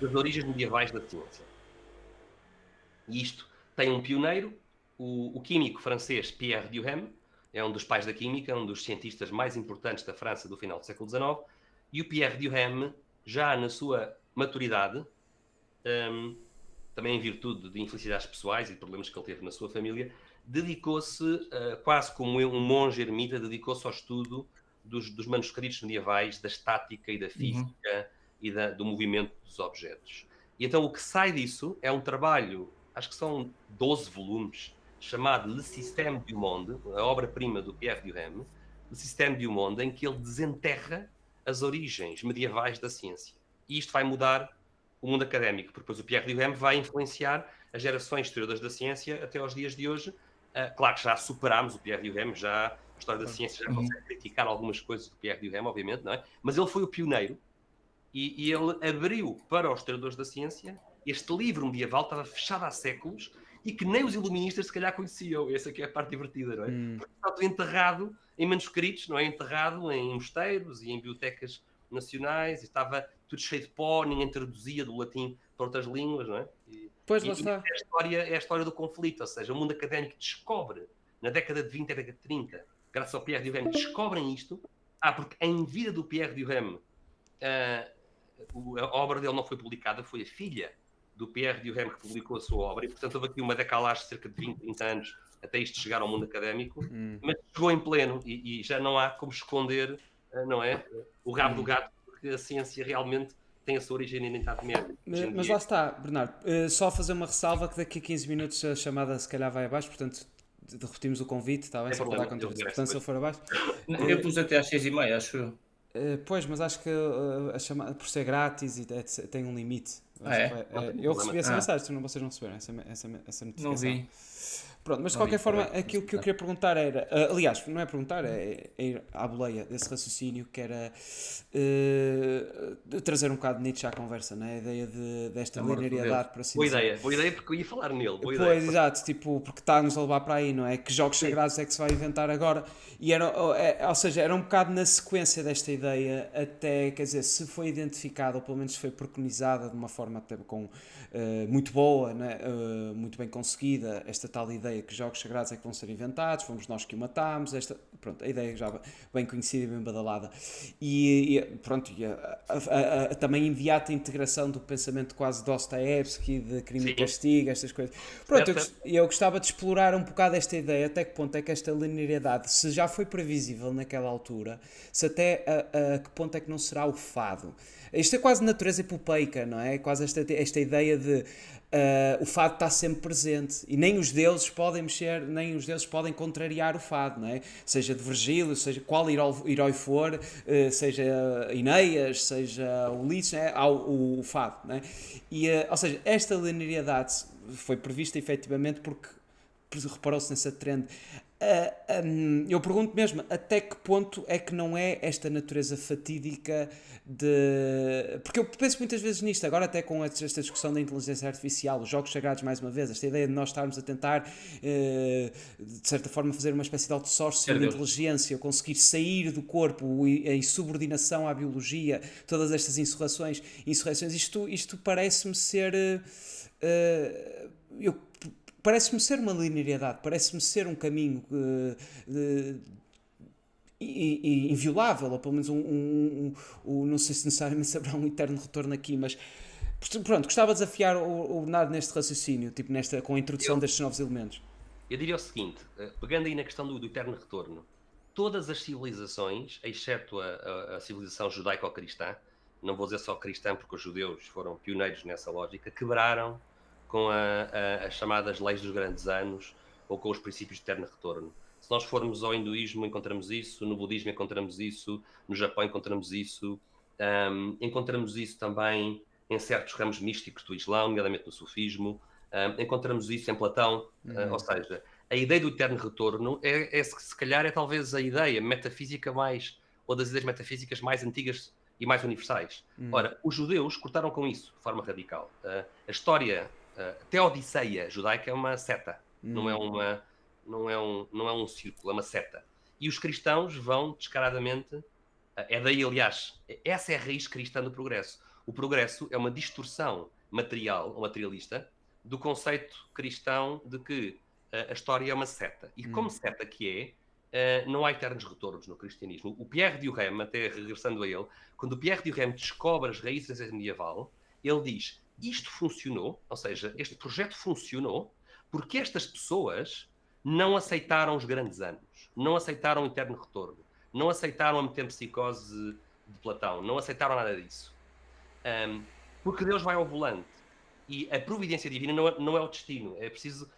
das origens medievais da ciência. E isto tem um pioneiro, o químico francês Pierre Duhem, é um dos pais da química, um dos cientistas mais importantes da França do final do século XIX, e o Pierre Duhem, já na sua maturidade, também em virtude de infelicidades pessoais e problemas que ele teve na sua família, dedicou-se, quase como um monge ermita, dedicou-se ao estudo dos manuscritos medievais, da estática e da física e do movimento dos objetos. E então o que sai disso é um trabalho, acho que são 12 volumes, chamado Le Système du Monde, a obra-prima do Pierre Duhem, Le Système du Monde, em que ele desenterra as origens medievais da ciência. E isto vai mudar o mundo académico, porque depois o Pierre Duhem vai influenciar as gerações de historiadores da ciência até aos dias de hoje. Claro que já superámos o Pierre Duhem, já a história da ciência já consegue criticar algumas coisas do Pierre Duhem, obviamente, não é? Mas ele foi o pioneiro e ele abriu para os historiadores da ciência este livro medieval, estava fechado há séculos e que nem os iluministas se calhar conheciam. Essa aqui é a parte divertida, não é? Porque está tudo enterrado em manuscritos, não é? Enterrado em mosteiros e em bibliotecas nacionais, e estava tudo cheio de pó, ninguém traduzia do latim para outras línguas, não é? Pois, lá está. É a história do conflito, ou seja, o mundo académico descobre, na década de 20 e década de 30, graças ao Pierre Duhem, descobrem isto, porque em vida do Pierre Duhem, a obra dele não foi publicada, foi a filha do Pierre Duhem que publicou a sua obra, e portanto houve aqui uma decalagem de cerca de 20, 30 anos até isto chegar ao mundo académico, mas chegou em pleno, e já não há como esconder, não é, o rabo do gato, porque a ciência realmente tem a sua origem na Idade Média. Mas lá está, Bernardo, só fazer uma ressalva que daqui a 15 minutos a chamada se calhar vai abaixo, portanto repetimos o convite, está bem? Portanto, se eu for abaixo... Eu pus até às 6h30, acho eu. Pois, mas acho que a chamada, por ser grátis, tem um limite. Eu recebi essa mensagem, vocês não receberam essa notificação. Não vi. Pronto, mas de qualquer forma, aquilo que eu queria perguntar era, aliás, não é perguntar, é ir à boleia desse raciocínio, que era trazer um bocado de Nietzsche à conversa, não é? A ideia desta linearidade, por assim dizer. Boa ideia, porque eu ia falar nele. Pois, exato, tipo, porque está-nos a levar para aí, não é? Que jogos sagrados é que se vai inventar agora? E ou seja, era um bocado na sequência desta ideia, até, quer dizer, se foi identificada, ou pelo menos foi preconizada de uma forma até muito boa, não é? Muito bem conseguida, esta tal ideia que jogos sagrados é que vão ser inventados, fomos nós que o matámos, pronto, a ideia já bem conhecida e bem badalada. E pronto, a também imediata integração do pensamento quase Dostoevsky, de crime e castigo, estas coisas. Pronto, eu gostava de explorar um bocado esta ideia, até que ponto é que esta linearidade, se já foi previsível naquela altura, se até a que ponto é que não será o fado. Isto é quase natureza epopeica, não é? Quase esta ideia de o fado está sempre presente e nem os deuses podem mexer, nem os deuses podem contrariar o fado, não é? Seja de Virgílio, seja qual herói for, seja Enéas, seja Ulisses, é? Há o fado, não é? E, ou seja, esta linearidade foi prevista efetivamente porque reparou-se nessa trend. Eu pergunto mesmo, até que ponto é que não é esta natureza fatídica de... Porque eu penso muitas vezes nisto, agora até com esta discussão da inteligência artificial, os jogos sagrados mais uma vez, esta ideia de nós estarmos a tentar de certa forma fazer uma espécie de outsourcing de inteligência, conseguir sair do corpo em subordinação à biologia, todas estas insurreições, isto parece-me ser... Parece-me ser uma linearidade, parece-me ser um caminho inviolável, ou pelo menos não sei se necessariamente haverá um eterno retorno aqui, mas pronto, gostava de desafiar o Bernardo neste raciocínio, tipo com a introdução destes novos elementos. Eu diria o seguinte, pegando aí na questão do eterno retorno, todas as civilizações, exceto a civilização judaico-cristã, não vou dizer só cristã porque os judeus foram pioneiros nessa lógica, quebraram com as chamadas leis dos grandes anos ou com os princípios de eterno retorno. Se nós formos ao hinduísmo, encontramos isso, no budismo encontramos isso, no Japão encontramos isso, encontramos isso também em certos ramos místicos do Islão, nomeadamente no sufismo, encontramos isso em Platão, ou seja, a ideia do eterno retorno se calhar é talvez a ideia metafísica mais, ou das ideias metafísicas mais antigas e mais universais. Ora, os judeus cortaram com isso de forma radical. A história, até a Odisseia judaica é uma seta, não é um círculo, é uma seta. E os cristãos vão descaradamente, é daí, aliás, essa é a raiz cristã do progresso. O progresso é uma distorção material ou materialista do conceito cristão de que a história é uma seta. E como seta que não há eternos retornos no cristianismo. O Pierre Durem, até regressando a ele, quando o Pierre Durem descobre as raízes da ciência medieval, ele diz, isto funcionou, ou seja, este projeto funcionou porque estas pessoas não aceitaram os grandes anos, não aceitaram o eterno retorno, não aceitaram a metempsicose de Platão, não aceitaram nada disso. Porque Deus vai ao volante. E a providência divina não é o destino. É preciso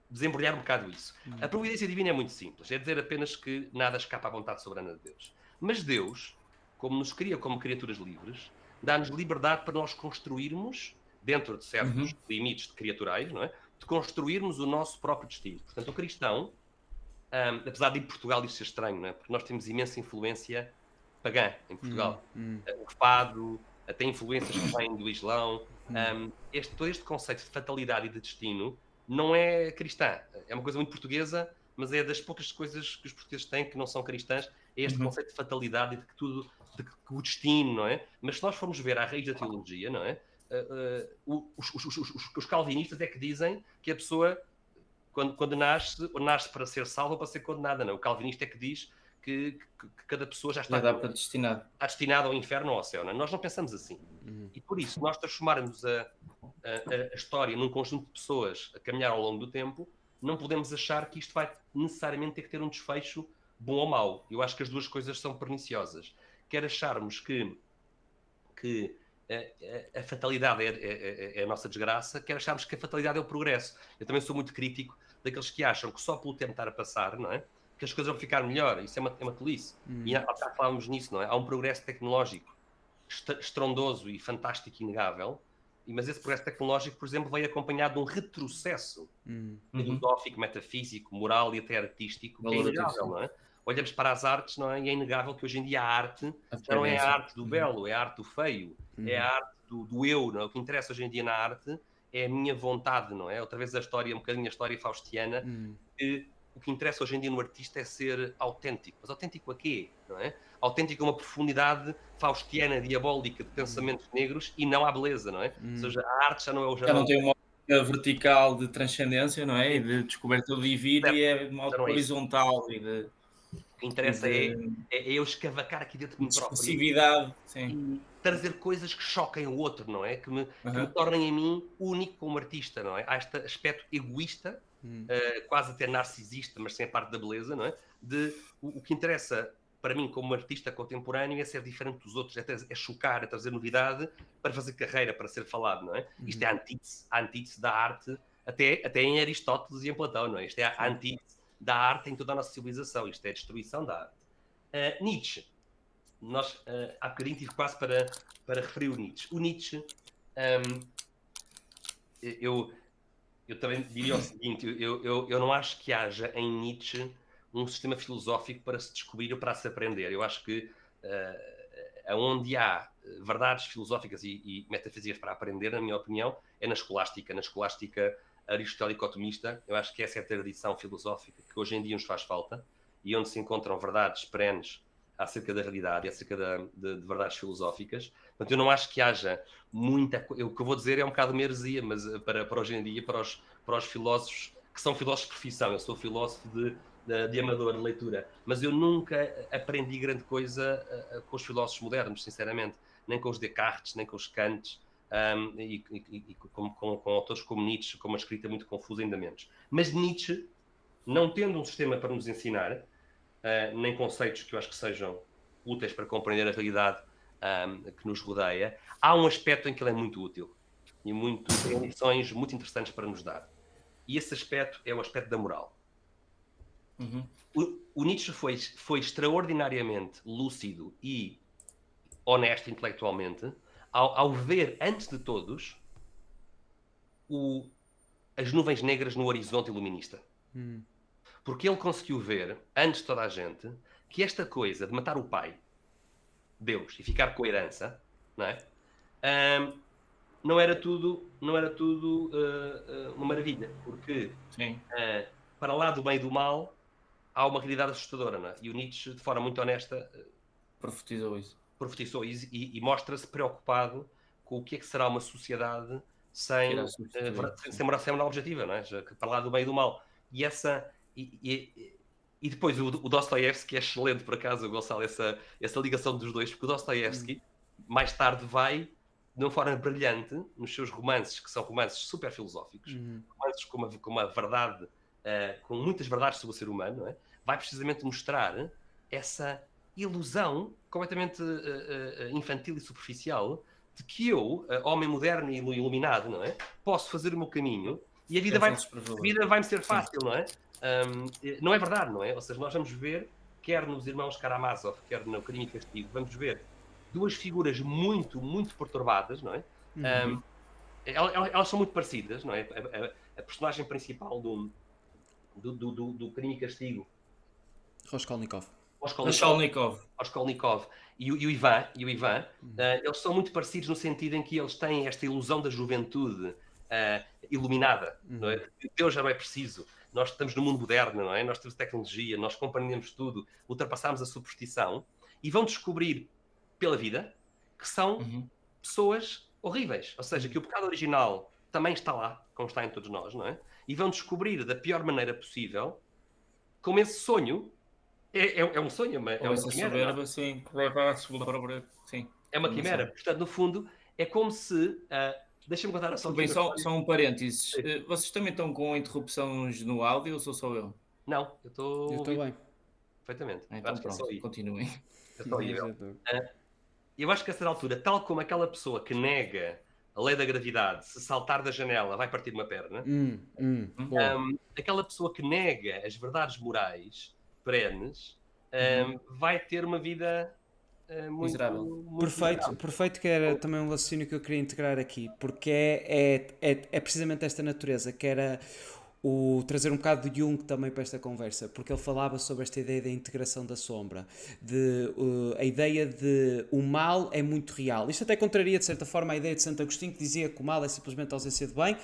desembrulhar um bocado isso. A providência divina é muito simples. É dizer apenas que nada escapa à vontade soberana de Deus. Mas Deus, como nos cria como criaturas livres, dá-nos liberdade para nós construirmos, dentro de certos limites criaturais, não é? De construirmos o nosso próprio destino. Portanto, o cristão, apesar de em Portugal isto ser estranho, não é? Porque nós temos imensa influência pagã em Portugal. O fado, até influências que vêm do Islão. Todo este conceito de fatalidade e de destino não é cristã. É uma coisa muito portuguesa, mas é das poucas coisas que os portugueses têm que não são cristãs. É este conceito de fatalidade e de que o destino, não é? Mas se nós formos ver a raiz da teologia, não é? Os calvinistas é que dizem que a pessoa, quando nasce para ser salva ou para ser condenada, não é? O calvinista é que diz que cada pessoa já está destinada ao inferno ou ao céu. Não é? Nós não pensamos assim. E por isso, nós transformarmos a história num conjunto de pessoas a caminhar ao longo do tempo, não podemos achar que isto vai necessariamente ter que ter um desfecho bom ou mau. Eu acho que as duas coisas são perniciosas. Quer acharmos que a fatalidade é a nossa desgraça, quer acharmos que a fatalidade é o progresso. Eu também sou muito crítico daqueles que acham que só pelo tempo estar a passar, não é? Que as coisas vão ficar melhor. Isso é uma tolice. E há falávamos nisso, não é? Há um progresso tecnológico estrondoso e fantástico e inegável, mas esse progresso tecnológico, por exemplo, veio acompanhado de um retrocesso filosófico, metafísico, moral e até artístico, que é inegável, não é? Olhamos para as artes, não é? E é inegável que hoje em dia a arte já não é a arte do belo, é a arte do feio, é a arte do eu, não é? O que interessa hoje em dia na arte é a minha vontade, não é? Outra vez um bocadinho a história faustiana, que o que interessa hoje em dia no artista é ser autêntico. Mas autêntico a quê? Não é? Autêntico a uma profundidade faustiana, diabólica, de pensamentos negros e não à beleza, não é? Ou seja, a arte já não é o já não tem uma vertical de transcendência, não é? E de descoberta do divino, e é uma horizontal e de... O que interessa é eu escavacar aqui dentro de mim próprio. Expressividade, sim. E trazer coisas que choquem o outro, não é? Que me tornem a mim único como artista, não é? Há este aspecto egoísta, quase até narcisista, mas sem a parte da beleza, não é? O que interessa para mim como artista contemporâneo é ser diferente dos outros, é chocar, é trazer novidade para fazer carreira, para ser falado, não é? Isto é a antítese da arte, até em Aristóteles e em Platão, não é? Isto é a antítese da arte em toda a nossa civilização, isto é a destruição da arte. Nietzsche, nós há bocadinho tive quase para referir o Nietzsche. O Nietzsche, eu também diria o seguinte, eu não acho que haja em Nietzsche um sistema filosófico para se descobrir ou para se aprender. Eu acho que onde há verdades filosóficas e metafísicas para aprender, na minha opinião, é na escolástica aristotélico-otomista. Eu acho que essa é a tradição filosófica que hoje em dia nos faz falta e onde se encontram verdades perenes acerca da realidade e acerca de verdades filosóficas. Portanto, eu não acho que haja muita coisa. O que eu vou dizer é um bocado uma heresia, mas para hoje em dia, para os filósofos que são filósofos de profissão, eu sou filósofo de amador, de leitura, mas eu nunca aprendi grande coisa com os filósofos modernos, sinceramente, nem com os Descartes, nem com os Kants, e com autores como Nietzsche, com uma escrita muito confusa, ainda menos. Mas Nietzsche, não tendo um sistema para nos ensinar, nem conceitos que eu acho que sejam úteis para compreender a realidade que nos rodeia, há um aspecto em que ele é muito útil. e tem lições muito interessantes para nos dar. E esse aspecto é o aspecto da moral. O Nietzsche foi extraordinariamente lúcido e honesto intelectualmente ao ver, antes de todos, as nuvens negras no horizonte iluminista. Porque ele conseguiu ver, antes de toda a gente, que esta coisa de matar o pai, Deus, e ficar com a herança, não é? Não era tudo uma maravilha, porque para lá do bem e do mal há uma realidade assustadora, não é? E o Nietzsche, de forma muito honesta, profetizou isso e mostra-se preocupado com o que é que será uma sociedade sem moral objetiva, não é? Para lá do bem e do mal. E depois o Dostoiévski, que é excelente, por acaso, Gonçalo, essa ligação dos dois, porque o Dostoiévski mais tarde vai, de uma forma brilhante, nos seus romances, que são romances super filosóficos, romances com uma verdade, com muitas verdades sobre o ser humano, não é? Vai precisamente mostrar essa ilusão completamente infantil e superficial de que eu, homem moderno e iluminado, não é? Posso fazer o meu caminho e a vida vai-me ser fácil, não é? Não é verdade, não é? Ou seja, nós vamos ver, quer nos Irmãos Karamazov, quer no Crime e Castigo, vamos ver duas figuras muito, muito perturbadas, não é? Elas são muito parecidas, não é? A personagem principal do Crime e Castigo, Raskolnikov e o Ivan, eles são muito parecidos no sentido em que eles têm esta ilusão da juventude iluminada, não é? Deus já não é preciso, nós estamos no mundo moderno, não é? Nós temos tecnologia, nós compreendemos tudo, ultrapassamos a superstição e vão descobrir pela vida que são pessoas horríveis, ou seja, que o pecado original também está lá, como está em todos nós, não é? E vão descobrir da pior maneira possível como esse sonho é um sonho, é uma quimera. Sim, leva à segunda própria. Sim. É uma quimera. Portanto, no fundo, é como se... deixa-me contar a Bem, só um parênteses. Vocês também estão com interrupções no áudio ou sou só eu? Não, eu estou bem. Perfeitamente. Então pronto, continuem. Eu acho que a certa altura, tal como aquela pessoa que nega a lei da gravidade, se saltar da janela vai partir uma perna, aquela pessoa que nega as verdades morais perenes vai ter uma vida muito miserável. Perfeito, que era também um raciocínio que eu queria integrar aqui, porque é precisamente esta natureza, que era trazer um bocado de Jung também para esta conversa, porque ele falava sobre esta ideia da integração da sombra, a ideia de o mal é muito real. Isto até contraria de certa forma a ideia de Santo Agostinho, que dizia que o mal é simplesmente a ausência de bem.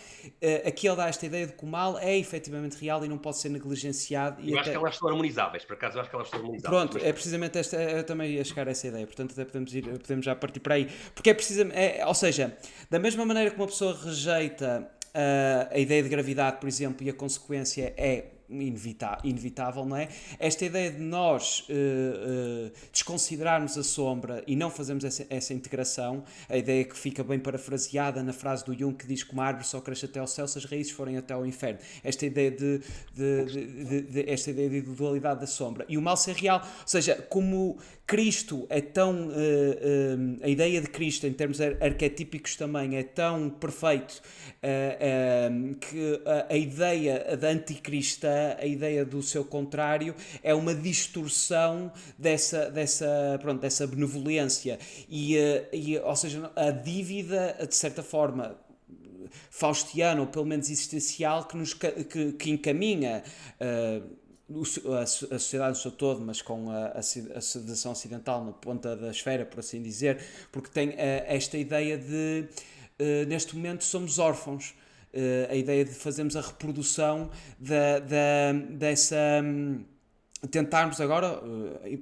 Aqui ele dá esta ideia de que o mal é efetivamente real e não pode ser negligenciado. Eu acho que elas são harmonizáveis, por acaso eu acho que elas são harmonizáveis. Pronto, é precisamente esta, eu também ia chegar a essa ideia, portanto até podemos já partir para aí, porque é precisamente, ou seja, da mesma maneira que uma pessoa rejeita a ideia de gravidade, por exemplo, e a consequência é inevitável, não é? Esta ideia de nós desconsiderarmos a sombra e não fazermos essa integração, a ideia que fica bem parafraseada na frase do Jung que diz que uma árvore só cresce até ao céu se as raízes forem até ao inferno. Esta ideia esta ideia de dualidade da sombra e o mal ser real, ou seja, como Cristo é tão a ideia de Cristo em termos arquetípicos também é tão perfeito que a ideia da anticristã, a ideia do seu contrário, é uma distorção dessa benevolência e, ou seja, a dívida, de certa forma, faustiana, ou pelo menos existencial, que encaminha a sociedade no seu todo, mas com a civilização ocidental na ponta da esfera, por assim dizer, porque tem esta ideia de neste momento somos órfãos, a ideia de fazermos a reprodução dessa tentarmos agora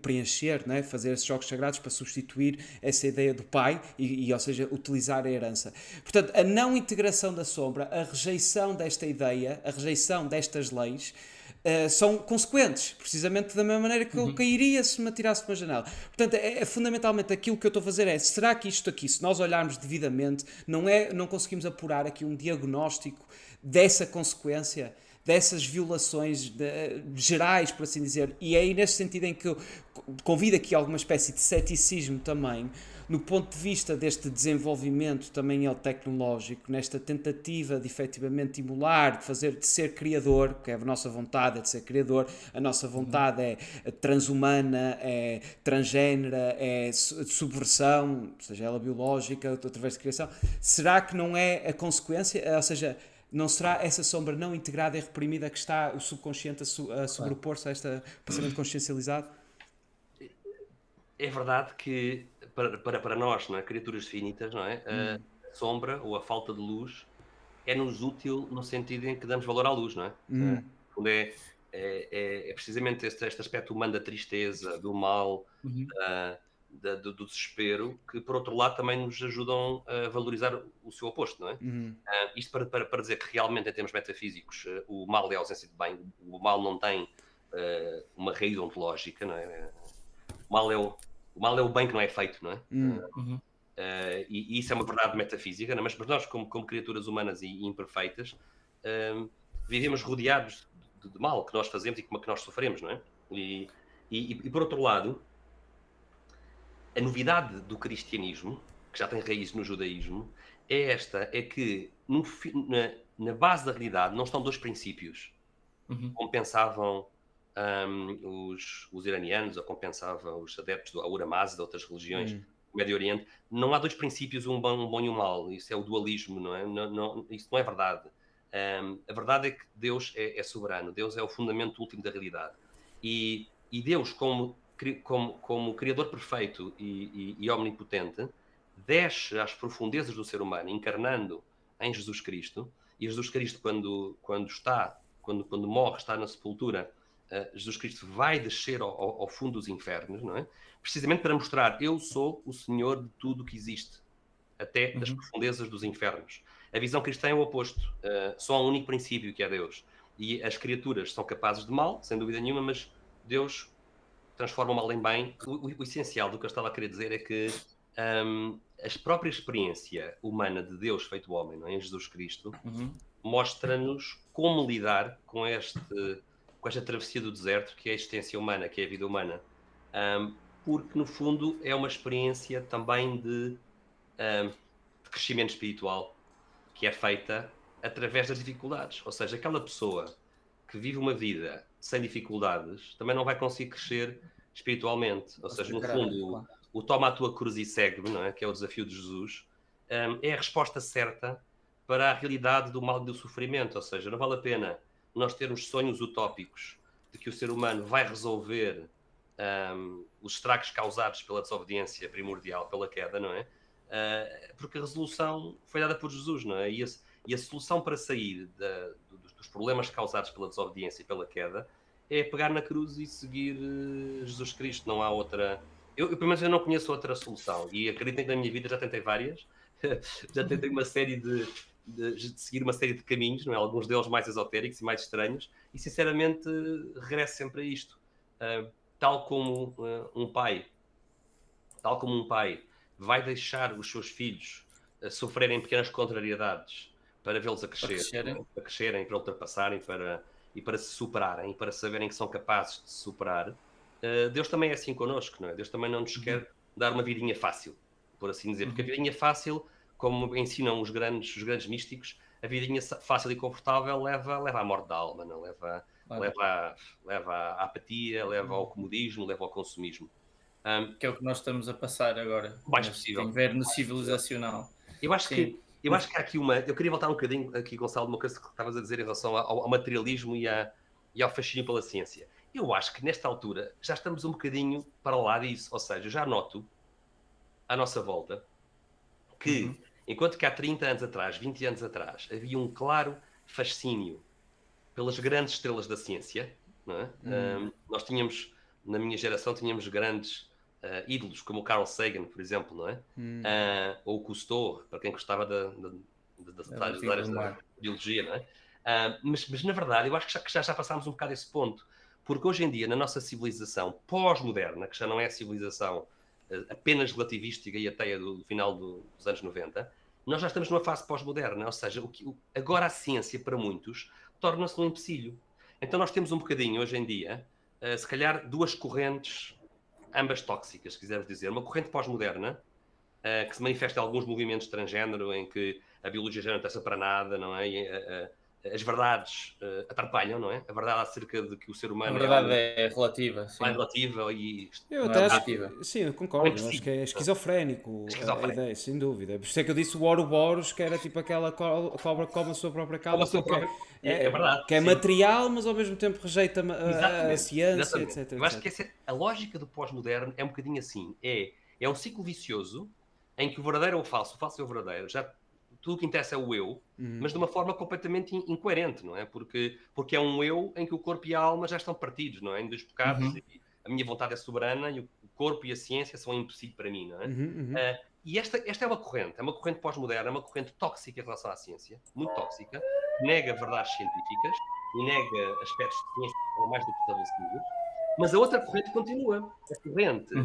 preencher, né, fazer esses jogos sagrados para substituir essa ideia do pai ou seja, utilizar a herança. Portanto, a não integração da sombra, a rejeição desta ideia, a rejeição destas leis, são consequentes, precisamente da mesma maneira que eu cairia se me atirasse de uma janela. Portanto, fundamentalmente aquilo que eu estou a fazer será que isto aqui, se nós olharmos devidamente, não conseguimos apurar aqui um diagnóstico dessa consequência, dessas violações gerais, por assim dizer. E é aí nesse sentido em que eu convido aqui alguma espécie de ceticismo também, no ponto de vista deste desenvolvimento também tecnológico, nesta tentativa de efetivamente emular, de ser criador, que é a nossa vontade é de ser criador, a nossa vontade é transhumana, é transgénera, é subversão, seja ela biológica, através de criação. Será que não é a consequência, ou seja, não será essa sombra não integrada e reprimida que está o subconsciente a sobrepor-se a este pensamento consciencializado? É verdade que para nós, não é, criaturas finitas, não é, a sombra ou a falta de luz é-nos útil no sentido em que damos valor à luz, não é? Quando é precisamente este aspecto humano da tristeza, do mal, do desespero, que por outro lado também nos ajudam a valorizar o seu oposto, não é? Isto para dizer que realmente em termos metafísicos o mal é a ausência de bem, o mal não tem uma raiz ontológica, não é? O mal é o bem que não é feito, não é? E isso é uma verdade metafísica, não é? Mas nós, como criaturas humanas e imperfeitas, vivemos rodeados de mal que nós fazemos e que nós sofremos, não é? E por outro lado, a novidade do cristianismo, que já tem raiz no judaísmo, é que na base da realidade não estão dois princípios, como pensavam os iranianos, ou como pensavam os adeptos do Ahura Mazda, de outras religiões do Médio Oriente. Não há dois princípios, um bom e um mau. Isso é o dualismo, não é? Isso não é verdade. A verdade é que Deus é soberano, Deus é o fundamento último da realidade. E Deus, como Criador perfeito e omnipotente, desce às profundezas do ser humano, encarnando em Jesus Cristo. E Jesus Cristo, quando morre, está na sepultura, Jesus Cristo vai descer ao fundo dos infernos, não é? Precisamente para mostrar: eu sou o Senhor de tudo o que existe, até das profundezas dos infernos. A visão cristã é o oposto. Só há um único princípio, que é Deus. E as criaturas são capazes de mal, sem dúvida nenhuma, mas Deus transforma o mal em bem. O essencial do que eu estava a querer dizer é que a própria experiência humana de Deus feito homem, não é? Em Jesus Cristo, mostra-nos como lidar com esta travessia do deserto, que é a existência humana, que é a vida humana. Porque, no fundo, é uma experiência também de crescimento espiritual, que é feita através das dificuldades. Ou seja, aquela pessoa que vive uma vida sem dificuldades também não vai conseguir crescer espiritualmente. Ou seja, no fundo, o toma a tua cruz e segue-me, não é? Que é o desafio de Jesus, é a resposta certa para a realidade do mal e do sofrimento. Ou seja, não vale a pena nós termos sonhos utópicos de que o ser humano vai resolver os estragos causados pela desobediência primordial, pela queda, não é? Porque a resolução foi dada por Jesus, não é? E a solução para sair dos problemas causados pela desobediência e pela queda é pegar na cruz e seguir Jesus Cristo. Não há outra... Eu pelo menos, eu não conheço outra solução. E acreditem que na minha vida já tentei várias. Já tentei uma série de seguir uma série de caminhos, não é? Alguns deles mais esotéricos e mais estranhos. E, sinceramente, regresso sempre a isto. Tal como um pai vai deixar os seus filhos sofrerem pequenas contrariedades para vê-los a crescerem, para ultrapassarem e para se superarem, para saberem que são capazes de se superar, Deus também é assim connosco, não é? Deus também não nos quer dar uma vidinha fácil, por assim dizer, porque a vidinha fácil, como ensinam os grandes místicos, a vidinha fácil e confortável leva à morte da alma, não? Leva à apatia, leva ao comodismo, leva ao consumismo. Que é o que nós estamos a passar agora. O mais possível. Tem a ver no civilizacional. Eu acho que há aqui eu queria voltar um bocadinho aqui, Gonçalo, uma coisa que estavas a dizer em relação ao materialismo e ao fascínio pela ciência. Eu acho que nesta altura já estamos um bocadinho para lá disso. Ou seja, já noto à nossa volta que, enquanto que há 30 anos atrás, 20 anos atrás, havia um claro fascínio pelas grandes estrelas da ciência, não é? Nós tínhamos, na minha geração, grandes ídolos, como o Carl Sagan, por exemplo, não é? Ou o Cousteau, para quem gostava das áreas da biologia, não é? Mas, na verdade, eu acho que já passámos um bocado esse ponto, porque hoje em dia, na nossa civilização pós-moderna, que já não é a civilização apenas relativística e ateia do final dos anos 90, nós já estamos numa fase pós-moderna, ou seja, agora a ciência, para muitos, torna-se um empecilho. Então nós temos um bocadinho, hoje em dia, se calhar duas correntes, ambas tóxicas, se quisermos dizer. Uma corrente pós-moderna, que se manifesta em alguns movimentos transgénero, em que a biologia já não interessa para nada, não é? E, as verdades atrapalham, não é? A verdade acerca de que o ser humano A verdade é relativa, sim. é relativa e... Eu Não até é acho objetiva. sim, eu concordo. Não é Eu acho que é esquizofrénico a Esquizofrénico. ideia, sem dúvida. Por isso é que eu disse o Ouroboros, que era tipo aquela cobra que come a sua própria Como cauda, a sua porque própria... É verdade. que é sim. material, mas ao mesmo tempo rejeita a Exatamente, ciência, exatamente. etc. Eu acho que a lógica do pós-moderno é um bocadinho assim. É um ciclo vicioso em que o verdadeiro é o falso é o verdadeiro. Já tudo o que interessa é o eu, mas de uma forma completamente incoerente, não é? Porque é um eu em que o corpo e a alma já estão partidos, não é? Em dois bocados. E a minha vontade é soberana e o corpo e a ciência são um empecilho para mim, não é? E esta é uma corrente pós-moderna, é uma corrente tóxica em relação à ciência, muito tóxica, que nega verdades científicas e nega aspectos de ciência que são mais do que estabelecidos, mas a outra corrente continua. A corrente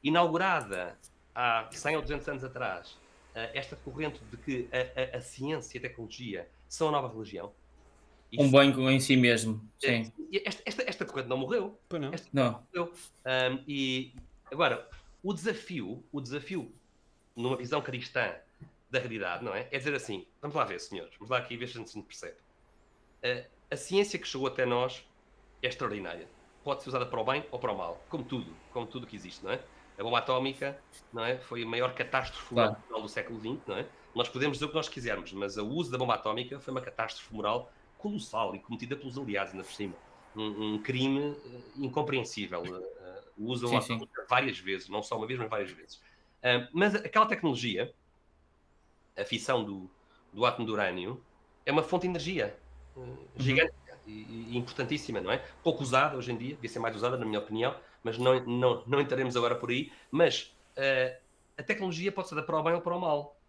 inaugurada há 100 ou 200 anos atrás, esta corrente de que a ciência e a tecnologia são a nova religião. Um bem em si mesmo, sim. Esta corrente não morreu. Pois não. Não. Morreu. E agora, o desafio, numa visão cristã da realidade, não é? É dizer assim, vamos lá ver, senhores, vamos lá aqui ver se a gente se percebe. A ciência que chegou até nós é extraordinária. Pode ser usada para o bem ou para o mal, como tudo que existe, não é? A bomba atómica, não é? Foi a maior catástrofe moral do século XX, não é? Nós podemos dizer o que nós quisermos, mas o uso da bomba atómica foi uma catástrofe moral colossal e cometida pelos aliados, ainda por cima. Um crime incompreensível. Usam a atómica várias vezes, não só uma vez, mas várias vezes. Mas aquela tecnologia, a fissão do átomo de urânio, é uma fonte de energia gigante e importantíssima, não é? Pouco usada hoje em dia, devia ser mais usada, na minha opinião, mas não entraremos agora por aí. Mas a tecnologia pode ser para o bem ou para o mal.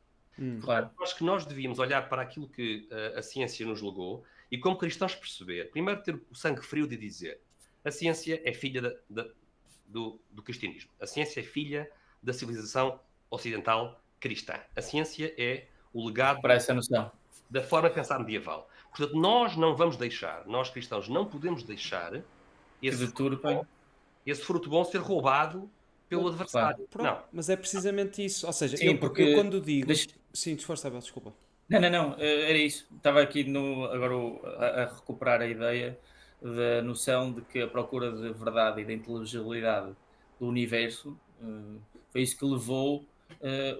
Claro. Acho que nós devíamos olhar para aquilo que a ciência nos legou e, como cristãos, perceber. Primeiro, ter o sangue frio de dizer: a ciência é filha do cristianismo. A ciência é filha da civilização ocidental cristã. A ciência é o legado Para essa noção da forma de pensar medieval. Portanto, nós não vamos deixar, nós cristãos não podemos deixar esse fruto bom ser roubado pelo adversário. Pronto, não. mas é precisamente isso. Ou seja, Sim, eu quando digo... Deixa... Sim, desforça, Abel, desculpa. Não, era isso. Estava aqui agora a recuperar a ideia da noção de que a procura de verdade e da inteligibilidade do universo foi isso que levou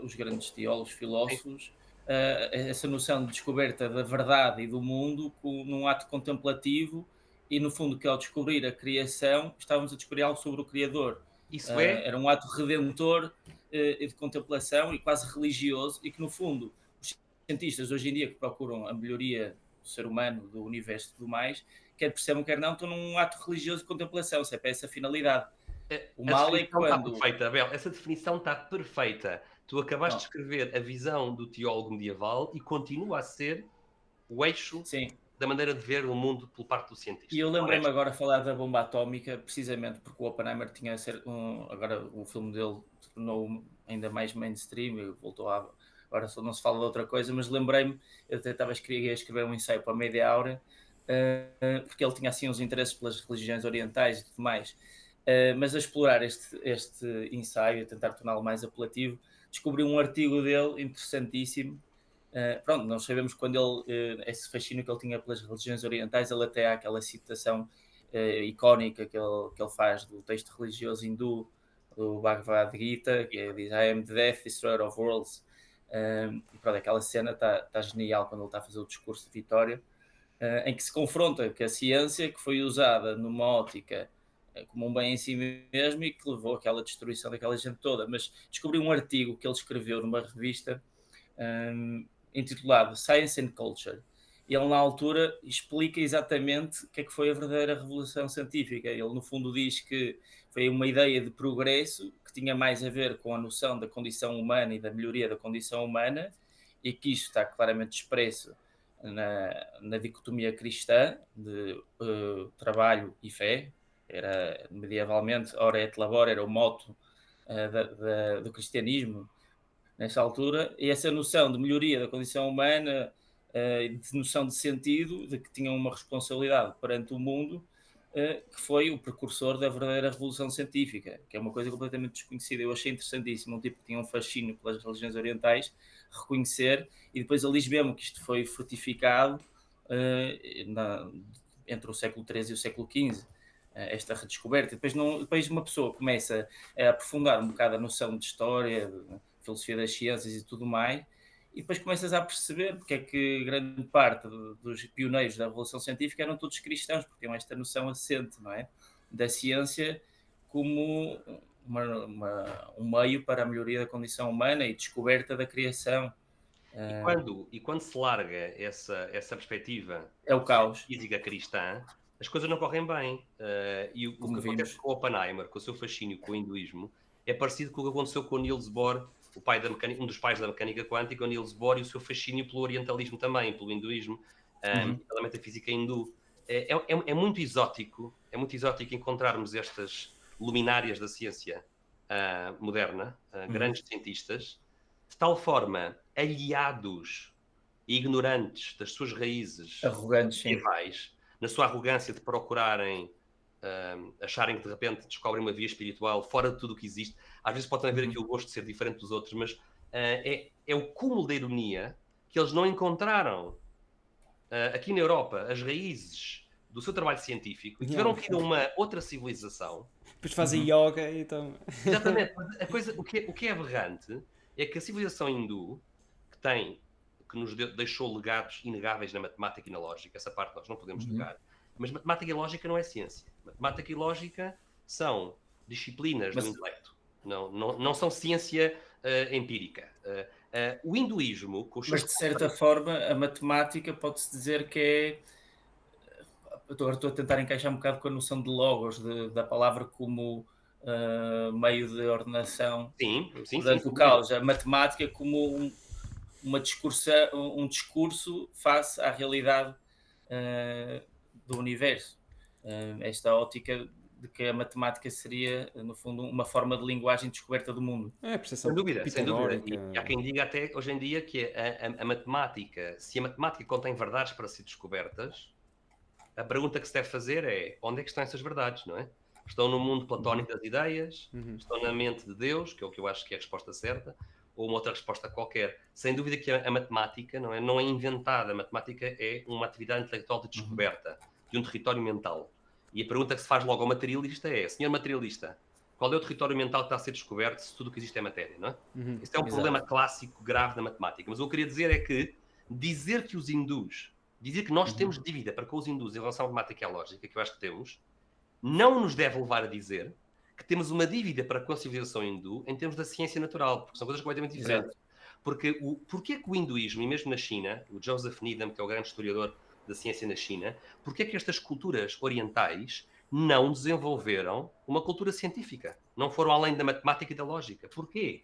os grandes teólogos, filósofos, essa noção de descoberta da verdade e do mundo num ato contemplativo e, no fundo, que ao descobrir a criação, estávamos a descobrir algo sobre o Criador. Isso Era um ato redentor e de contemplação e quase religioso e que, no fundo, os cientistas hoje em dia que procuram a melhoria do ser humano, do universo e tudo mais, quer percebam, quer não, estão num ato religioso de contemplação, se é para essa finalidade. O mal é quando... Está perfeita, Abel. Essa definição está perfeita. Tu acabaste de escrever a visão do teólogo medieval e continua a ser o eixo da maneira de ver o mundo por parte do cientista. E eu lembrei-me agora de falar da bomba atómica, precisamente porque o Oppenheimer tinha a ser agora o filme dele se tornou ainda mais mainstream e voltou a... Agora só não se fala de outra coisa, mas lembrei-me, eu até estava a escrever um ensaio para a Media Aura, porque ele tinha assim uns interesses pelas religiões orientais e tudo mais. Mas a explorar este ensaio, a tentar torná-lo mais apelativo, descobri um artigo dele interessantíssimo. Pronto, nós sabemos que quando esse fascínio que ele tinha pelas religiões orientais, ele até há aquela citação icónica que ele faz do texto religioso hindu, do Bhagavad Gita, que diz I am the death, destroyer of worlds. E pronto, aquela cena está genial quando ele está a fazer o discurso de vitória, em que se confronta com a ciência que foi usada numa ótica como um bem em si mesmo e que levou àquela destruição daquela gente toda. Mas descobri um artigo que ele escreveu numa revista intitulado Science and Culture, e ele na altura explica exatamente o que é que foi a verdadeira revolução científica. Ele no fundo diz que foi uma ideia de progresso que tinha mais a ver com a noção da condição humana e da melhoria da condição humana, e que isto está claramente expresso na dicotomia cristã de trabalho e fé. Era medievalmente, ora et labora, era o moto do cristianismo nessa altura, e essa noção de melhoria da condição humana de noção de sentido, de que tinham uma responsabilidade perante o mundo, que foi o precursor da verdadeira revolução científica, que é uma coisa completamente desconhecida. Eu achei interessantíssimo, um tipo que tinha um fascínio pelas religiões orientais, reconhecer, e depois ali vemos que isto foi fortificado entre o século XIII e o século XV, esta redescoberta. Depois uma pessoa começa a aprofundar um bocado a noção de história, de filosofia das ciências e tudo mais, e depois começas a perceber porque é que grande parte dos pioneiros da Revolução Científica eram todos cristãos, porque tinham esta noção assente, não é? Da ciência como um meio para a melhoria da condição humana e descoberta da criação. E quando se larga essa perspectiva É o caos, física cristã, as coisas não correm bem. E o como que acontece vimos. com Oppenheimer, com o seu fascínio com o hinduísmo, é parecido com o que aconteceu com o Niels Bohr, um dos pais da mecânica quântica, o Niels Bohr, e o seu fascínio pelo orientalismo também, pelo hinduísmo, e pela metafísica hindu. É muito exótico encontrarmos estas luminárias da ciência moderna, grandes cientistas, de tal forma aliados e ignorantes das suas raízes Arrogantes, sim. medievais, na sua arrogância de procurarem acharem que de repente descobrem uma via espiritual fora de tudo o que existe. Às vezes pode haver aqui o gosto de ser diferente dos outros, mas é o cúmulo da ironia que eles não encontraram aqui na Europa as raízes do seu trabalho científico e tiveram que ir a uma outra civilização. Depois fazem yoga e então... Exatamente. O que é aberrante é que a civilização hindu, que nos deixou legados inegáveis na matemática e na lógica, essa parte nós não podemos tocar, mas matemática e lógica não é ciência. Matemática e lógica são disciplinas do intelecto, não são ciência empírica. O hinduísmo... Mas, de certa forma, a matemática pode-se dizer que é... Agora estou a tentar encaixar um bocado com a noção de logos, da palavra como meio de ordenação durante o caos. A matemática como um discurso face à realidade do universo. Esta ótica de que a matemática seria, no fundo, uma forma de linguagem descoberta do mundo. Sem dúvida. E há quem diga até hoje em dia que a matemática, se a matemática contém verdades para ser descobertas, a pergunta que se deve fazer é: onde é que estão essas verdades, não é? Estão no mundo platónico das ideias? Estão na mente de Deus, que é o que eu acho que é a resposta certa, ou uma outra resposta qualquer? Sem dúvida que a matemática não é inventada. A matemática é uma atividade intelectual de descoberta de um território mental. E a pergunta que se faz logo ao materialista é: senhor materialista, qual é o território mental que está a ser descoberto se tudo o que existe é matéria, não é? Este é um problema clássico, grave da matemática. Mas o que eu queria dizer é que dizer que nós temos dívida para com os hindus em relação à matemática e à lógica, que eu acho que temos, não nos deve levar a dizer que temos uma dívida para com a civilização hindu em termos da ciência natural, porque são coisas completamente diferentes. Porque porquê que o hinduísmo, e mesmo na China, o Joseph Needham, que é o grande historiador da ciência na China, porquê que estas culturas orientais não desenvolveram uma cultura científica? Não foram além da matemática e da lógica? Porquê?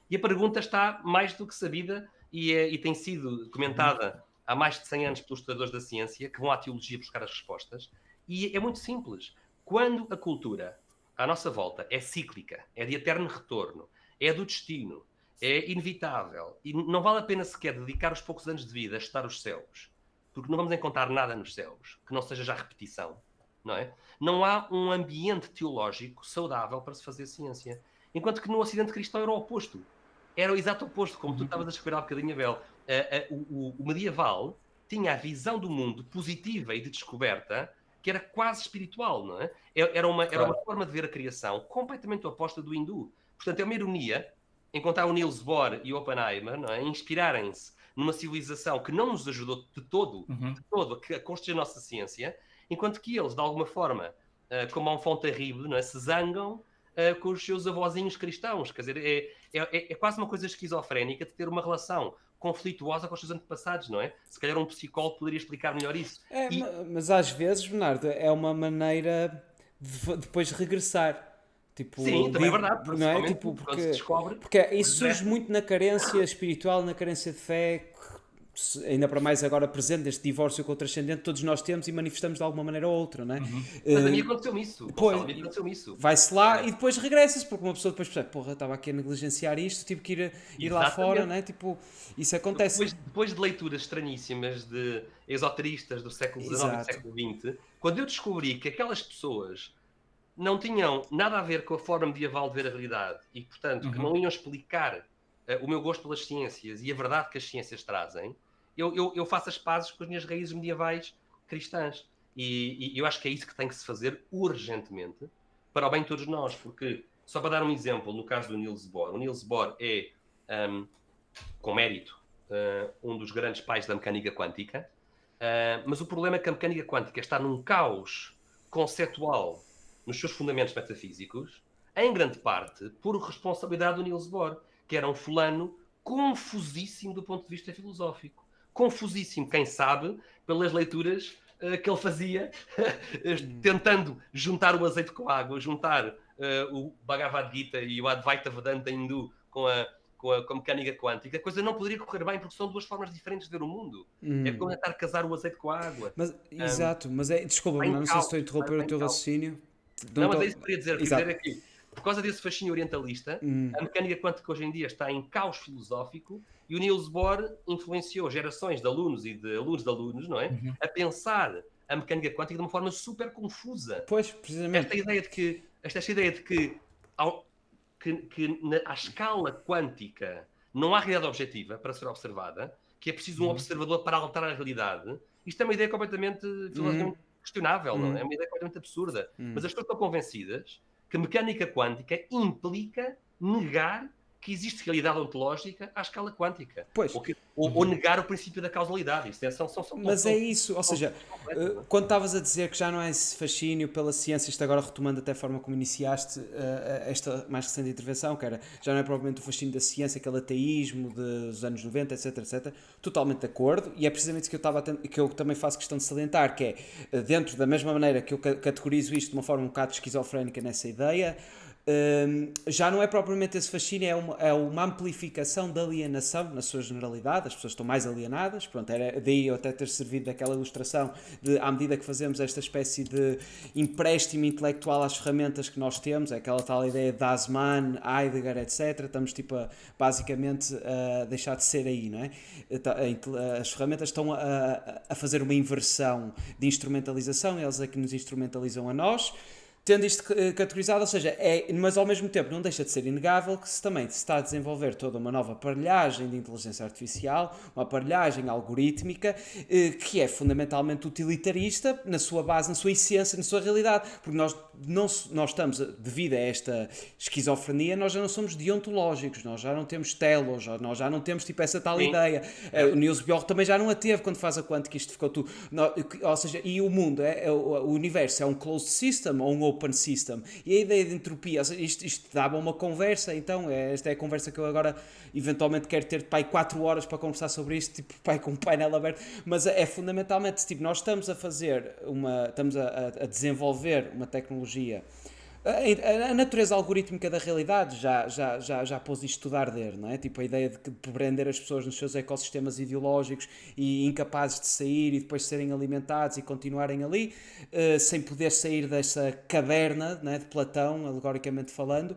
E a pergunta está mais do que sabida e tem sido comentada há mais de 100 anos pelos estudadores da ciência, que vão à teologia buscar as respostas. E é muito simples. Quando a cultura à nossa volta é cíclica, é de eterno retorno, é do destino, é inevitável, e não vale a pena sequer dedicar os poucos anos de vida a estudar os céus, porque não vamos encontrar nada nos céus que não seja já repetição, não é? Não há um ambiente teológico saudável para se fazer ciência. Enquanto que no Ocidente cristão era o oposto. Era o exato oposto, como tu estavas a escrever há bocadinho, Abel. O medieval tinha a visão do mundo positiva e de descoberta que era quase espiritual, não é? Era uma forma de ver a criação completamente oposta do hindu. Portanto, é uma ironia encontrar o Niels Bohr e o Oppenheimer, não é? Inspirarem-se numa civilização que não nos ajudou de todo a construir a nossa ciência, enquanto que eles, de alguma forma, como um font terrible, não é? Se zangam com os seus avózinhos cristãos. Quer dizer, é quase uma coisa esquizofrénica de ter uma relação conflituosa com os seus antepassados, não é? Se calhar um psicólogo poderia explicar melhor isso. Mas às vezes, Bernardo, é uma maneira de depois regressar. Tipo, sim, também é verdade. Não é? Tipo, quando se descobre... Porque isso surge muito na carência espiritual, na carência de fé, ainda para mais agora presente, este divórcio com o transcendente, todos nós temos e manifestamos de alguma maneira ou outra, não é? Mas a mim aconteceu-me isso. Pois, Gonçalo, a mim aconteceu-me isso. vai-se lá e depois regressa-se, porque uma pessoa depois percebe, porra, estava aqui a negligenciar isto, tive que ir lá fora, não é? Tipo, isso acontece. Depois de leituras estranhíssimas de esoteristas do século XIX e do Exato. século XX, quando eu descobri que aquelas pessoas não tinham nada a ver com a forma medieval de ver a realidade e, portanto, que não iam explicar o meu gosto pelas ciências e a verdade que as ciências trazem, eu faço as pazes com as minhas raízes medievais cristãs. E eu acho que é isso que tem que se fazer urgentemente para o bem de todos nós, porque, só para dar um exemplo, no caso do Niels Bohr, o Niels Bohr é, com mérito, um dos grandes pais da mecânica quântica, mas o problema é que a mecânica quântica está num caos conceptual nos seus fundamentos metafísicos, em grande parte por responsabilidade do Niels Bohr, que era um fulano confusíssimo do ponto de vista filosófico. Confusíssimo, quem sabe, pelas leituras que ele fazia, tentando juntar o azeite com a água, juntar o Bhagavad Gita e o Advaita Vedanta hindu com a mecânica quântica. A coisa não poderia correr bem, porque são duas formas diferentes de ver o mundo. É como tentar casar o azeite com a água. Exato, mas desculpa, não sei se estou a interromper o teu raciocínio. Não, mas é isso que eu queria dizer. Aqui, por causa desse fascínio orientalista, a mecânica quântica hoje em dia está em caos filosófico e o Niels Bohr influenciou gerações de alunos e de alunos, não é? A pensar a mecânica quântica de uma forma super confusa. Pois, precisamente. Esta ideia de que à escala quântica não há realidade objetiva para ser observada, que é preciso um observador para alterar a realidade. Isto é uma ideia completamente filosofalmente questionável, não é? É uma ideia completamente absurda. Mas as pessoas estão convencidas que mecânica quântica implica negar que existe realidade ontológica à escala quântica. Pois. Ou negar o princípio da causalidade. Mas é isso, ou seja, quando estavas a dizer que já não é esse fascínio pela ciência, isto agora retomando até a forma como iniciaste esta mais recente intervenção, que era, já não é propriamente o fascínio da ciência, aquele ateísmo dos anos 90, etc, totalmente de acordo, e é precisamente isso que eu também faço questão de salientar, que é, dentro da mesma maneira que eu categorizo isto de uma forma um bocado esquizofrénica nessa ideia, já não é propriamente esse fascínio, é uma amplificação da alienação na sua generalidade. As pessoas estão mais alienadas, pronto, era daí eu até ter servido daquela ilustração de, à medida que fazemos esta espécie de empréstimo intelectual às ferramentas que nós temos, é aquela tal ideia de Asman, Heidegger, etc, estamos tipo basicamente a deixar de ser aí, não é? As ferramentas estão a fazer uma inversão de instrumentalização, eles é que nos instrumentalizam a nós, tendo isto categorizado, ou seja, mas ao mesmo tempo não deixa de ser inegável que também se está a desenvolver toda uma nova aparelhagem de inteligência artificial, uma aparelhagem algorítmica, que é fundamentalmente utilitarista na sua base, na sua essência, na sua realidade, porque nós estamos, devido a esta esquizofrenia, nós já não somos deontológicos, nós já não temos telos, nós já não temos tipo essa tal ideia. O Niels Bohr também já não a teve quando faz a quântica, isto ficou tudo, ou seja, e o mundo, o universo é um closed system ou um open system, e a ideia de entropia, isto dava uma conversa, então esta é a conversa que eu agora eventualmente quero ter 4 horas para conversar sobre isto, tipo, com um painel aberto, mas é fundamentalmente, tipo, nós estamos a fazer estamos a desenvolver uma tecnologia. A natureza algorítmica da realidade já pôs isto tudo a arder, não é? Tipo, a ideia de prender as pessoas nos seus ecossistemas ideológicos e incapazes de sair e depois serem alimentados e continuarem ali, sem poder sair dessa caverna, não é, de Platão, alegoricamente falando,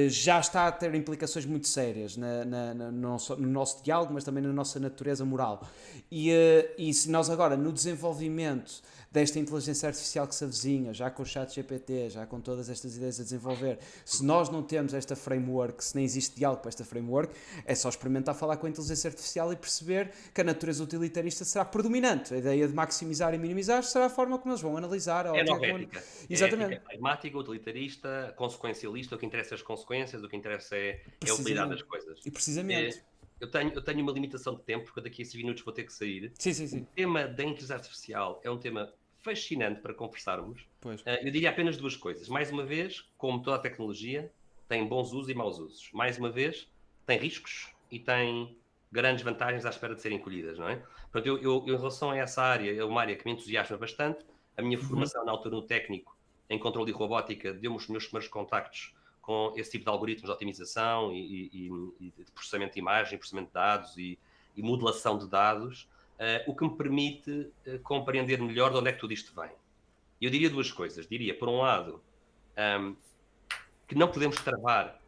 já está a ter implicações muito sérias no nosso diálogo, mas também na nossa natureza moral. E se nós agora, no desenvolvimento desta inteligência artificial que se avizinha, já com o ChatGPT, já com todas estas ideias a desenvolver, se nós não temos esta framework, se nem existe diálogo para esta framework, é só experimentar falar com a inteligência artificial e perceber que a natureza utilitarista será predominante. A ideia de maximizar e minimizar será a forma como eles vão analisar. É nova ética. Exatamente. É pragmática, utilitarista, consequencialista. O que interessa é as consequências, o que interessa é a utilidade das coisas. E precisamente. Eu tenho uma limitação de tempo, porque daqui a 5 minutos vou ter que sair. Sim. O tema da inteligência artificial é um tema fascinante para conversarmos. Pois. Eu diria apenas 2 coisas. Mais uma vez, como toda a tecnologia, tem bons usos e maus usos. Mais uma vez, tem riscos e tem grandes vantagens à espera de serem colhidas, não é? Portanto, eu em relação a essa área, é uma área que me entusiasma bastante. A minha formação na altura no técnico em controle e robótica deu-me os meus primeiros contactos com esse tipo de algoritmos de otimização e de processamento de imagem, processamento de dados e e modelação de dados, o que me permite compreender melhor de onde é que tudo isto vem. Eu diria duas coisas. Diria, por um lado, que não podemos travar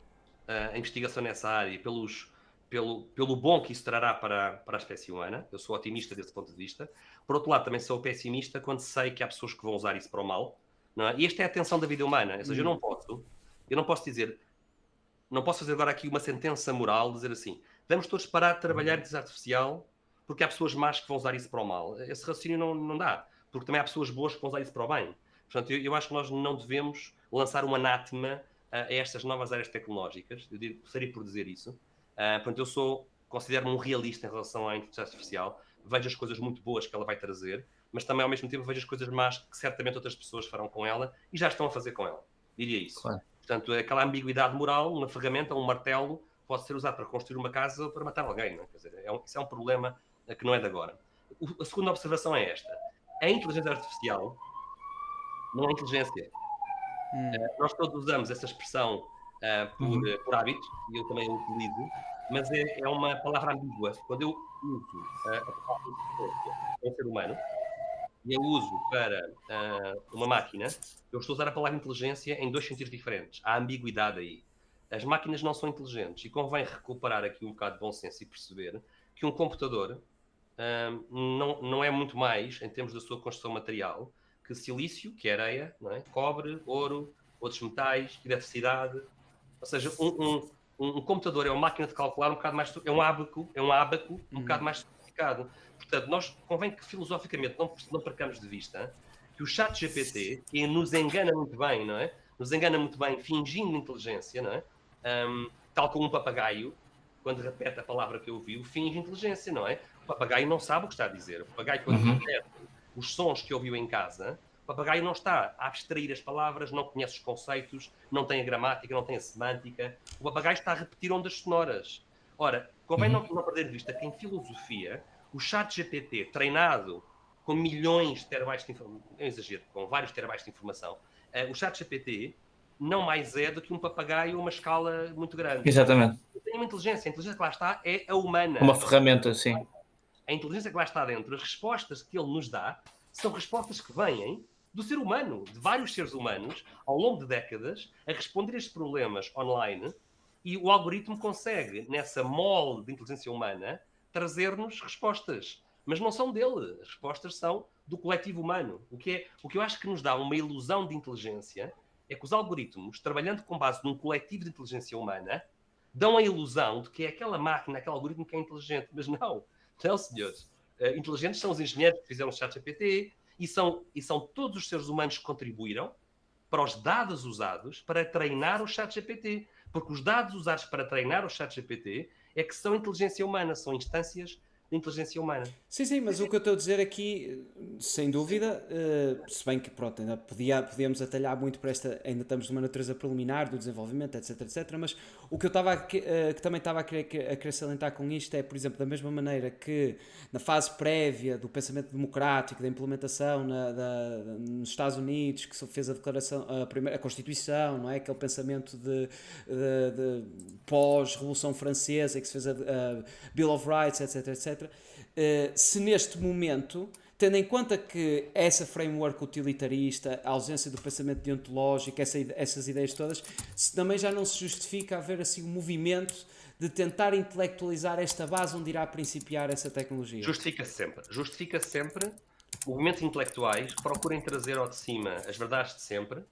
a investigação nessa área pelo bom que isso trará para a espécie humana. Eu sou otimista desse ponto de vista. Por outro lado, também sou pessimista quando sei que há pessoas que vão usar isso para o mal. Não é? E esta é a tensão da vida humana. Ou seja, eu não posso dizer, não posso fazer agora aqui uma sentença moral, dizer assim, vamos todos parar de trabalhar em inteligência artificial porque há pessoas más que vão usar isso para o mal. Esse raciocínio não dá, porque também há pessoas boas que vão usar isso para o bem. Portanto, eu acho que nós não devemos lançar um anátema a estas novas áreas tecnológicas. Eu gostaria por dizer isso. Portanto, considero-me um realista em relação à inteligência artificial. Vejo as coisas muito boas que ela vai trazer, mas também, ao mesmo tempo, vejo as coisas más que certamente outras pessoas farão com ela e já estão a fazer com ela. Diria isso. Claro. Portanto, aquela ambiguidade moral, uma ferramenta, um martelo, pode ser usado para construir uma casa ou para matar alguém. Não é? Quer dizer, isso é um problema que não é de agora. A segunda observação é esta. A inteligência artificial não é inteligência. Nós todos usamos essa expressão por hábito, e eu também a utilizo, mas é uma palavra ambígua. Quando eu uso a palavra inteligência para um ser humano e eu uso para uma máquina, eu estou a usar a palavra inteligência em dois sentidos diferentes. Há ambiguidade aí. As máquinas não são inteligentes e convém recuperar aqui um bocado de bom senso e perceber que um computador não é muito mais, em termos da sua construção material, que silício, que é areia, não é? Cobre, ouro, outros metais, eletricidade. Ou seja, um computador é uma máquina de calcular um bocado mais... É um ábaco um bocado mais sofisticado. Portanto, nós convém que filosoficamente não percamos de vista que o ChatGPT, que nos engana muito bem, não é? Nos engana muito bem fingindo inteligência, não é? Tal como um papagaio, quando repete a palavra que ouviu, finge inteligência, não é? O papagaio não sabe o que está a dizer. O papagaio, quando repete os sons que ouviu em casa, o papagaio não está a abstrair as palavras, não conhece os conceitos, não tem a gramática, não tem a semântica. O papagaio está a repetir ondas sonoras. Ora, convém não perder de vista que em filosofia, o ChatGPT, treinado com milhões de terabytes de informação, não exagero, com vários terabytes de informação, o ChatGPT não mais é do que um papagaio a uma escala muito grande. Exatamente. Tem uma inteligência. A inteligência que lá está é a humana. Uma ferramenta, sim. A inteligência que lá está dentro, as respostas que ele nos dá, são respostas que vêm do ser humano, de vários seres humanos, ao longo de décadas, a responder a estes problemas online, e o algoritmo consegue, nessa mole de inteligência humana, trazer-nos respostas. Mas não são dele. As respostas são do coletivo humano. O que eu acho que nos dá uma ilusão de inteligência é que os algoritmos, trabalhando com base num coletivo de inteligência humana, dão a ilusão de que é aquela máquina, aquele algoritmo que é inteligente. Mas não, senhores. Inteligentes são os engenheiros que fizeram o ChatGPT e são todos os seres humanos que contribuíram para os dados usados para treinar o ChatGPT. Porque os dados usados para treinar o ChatGPT é que são inteligência humana, são instâncias de inteligência humana. Sim, mas o que eu estou a dizer aqui, sem dúvida, se bem que pronto, ainda podíamos atalhar muito para ainda estamos numa natureza preliminar do desenvolvimento, etc, mas o que eu que também estava a querer salientar com isto é, por exemplo, da mesma maneira que na fase prévia do pensamento democrático, da implementação nos Estados Unidos, que se fez a declaração, a Constituição, não é? Aquele pensamento de pós-Revolução Francesa, que se fez a Bill of Rights, etc, se neste momento, tendo em conta que essa framework utilitarista, a ausência do pensamento deontológico, essas ideias todas, se também já não se justifica haver assim um movimento de tentar intelectualizar esta base onde irá principiar essa tecnologia? Justifica sempre. Movimentos intelectuais procurem trazer ao de cima as verdades de sempre,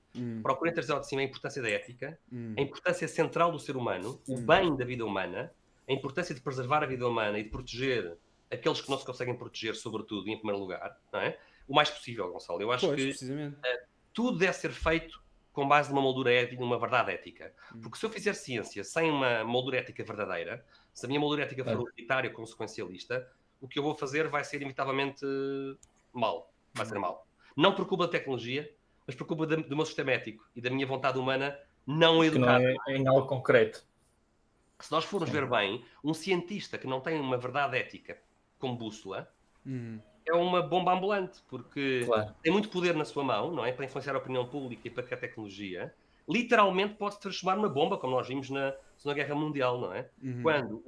procurem trazer ao de cima a importância da ética, a importância central do ser humano, o bem da vida humana, a importância de preservar a vida humana e de proteger aqueles que não se conseguem proteger, sobretudo, e em primeiro lugar, não é? O mais possível, Gonçalo. Eu acho que tudo deve ser feito com base numa moldura ética, numa verdade ética. Porque se eu fizer ciência sem uma moldura ética verdadeira, se a minha moldura ética for utilitária, consequencialista, o que eu vou fazer vai ser inevitavelmente mal. Vai ser mal. Não por culpa da tecnologia, mas por culpa do meu sistema ético e da minha vontade humana não educada. Não é em algo concreto. Se nós formos ver bem, um cientista que não tem uma verdade ética como bússola é uma bomba ambulante, porque tem muito poder na sua mão, não é? Para influenciar a opinião pública e para que a tecnologia, literalmente pode se transformar numa bomba, como nós vimos na Segunda Guerra Mundial, não é? Quando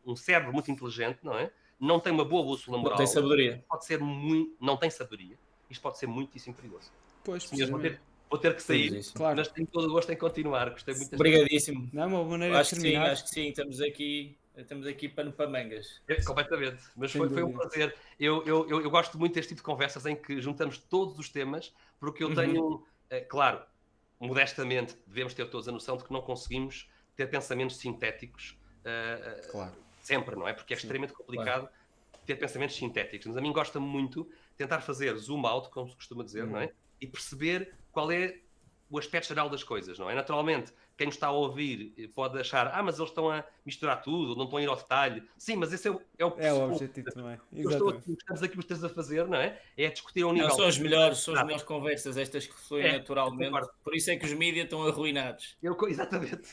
um cérebro muito inteligente, não é? Não tem uma boa bússola moral. Não tem sabedoria. Pode ser muito, não tem sabedoria. Isto pode ser muitíssimo perigoso. Pois, Vou ter que sair, claro. mas tenho todo o gosto em continuar. Gostei muito Obrigadíssimo. Não, uma maneira Acho de que terminar. sim, acho que sim. Estamos aqui pano para mangas. Completamente, mas Sem foi um dúvida. prazer. Eu gosto muito deste tipo de conversas em que juntamos todos os temas, porque eu tenho, claro, modestamente, devemos ter todos a noção de que não conseguimos ter pensamentos sintéticos Claro. sempre, não é? Porque é extremamente complicado ter pensamentos sintéticos. Mas a mim gosta-me muito tentar fazer zoom out, como se costuma dizer, não é? E perceber qual é o aspecto geral das coisas, não é? Naturalmente, quem nos está a ouvir pode achar, mas eles estão a misturar tudo, não estão a ir ao detalhe. Sim, mas esse é o objetivo também. estamos aqui os três a fazer, não é? É discutir ao nível... Não, são as melhores conversas, estas que fluem naturalmente. concordo. Por isso é que os mídias estão arruinados. Exatamente.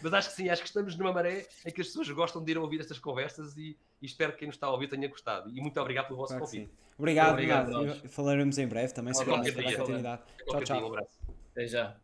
Mas acho que sim, acho que estamos numa maré em que as pessoas gostam de ir a ouvir estas conversas e espero que quem nos está a ouvir tenha gostado. E muito obrigado pelo vosso convite. Obrigado, Obrigado, Bernardo. Falaremos em breve também, se qualquer tiver dia. oportunidade. Tchau, Qualquer dia, um tchau. abraço. Até já.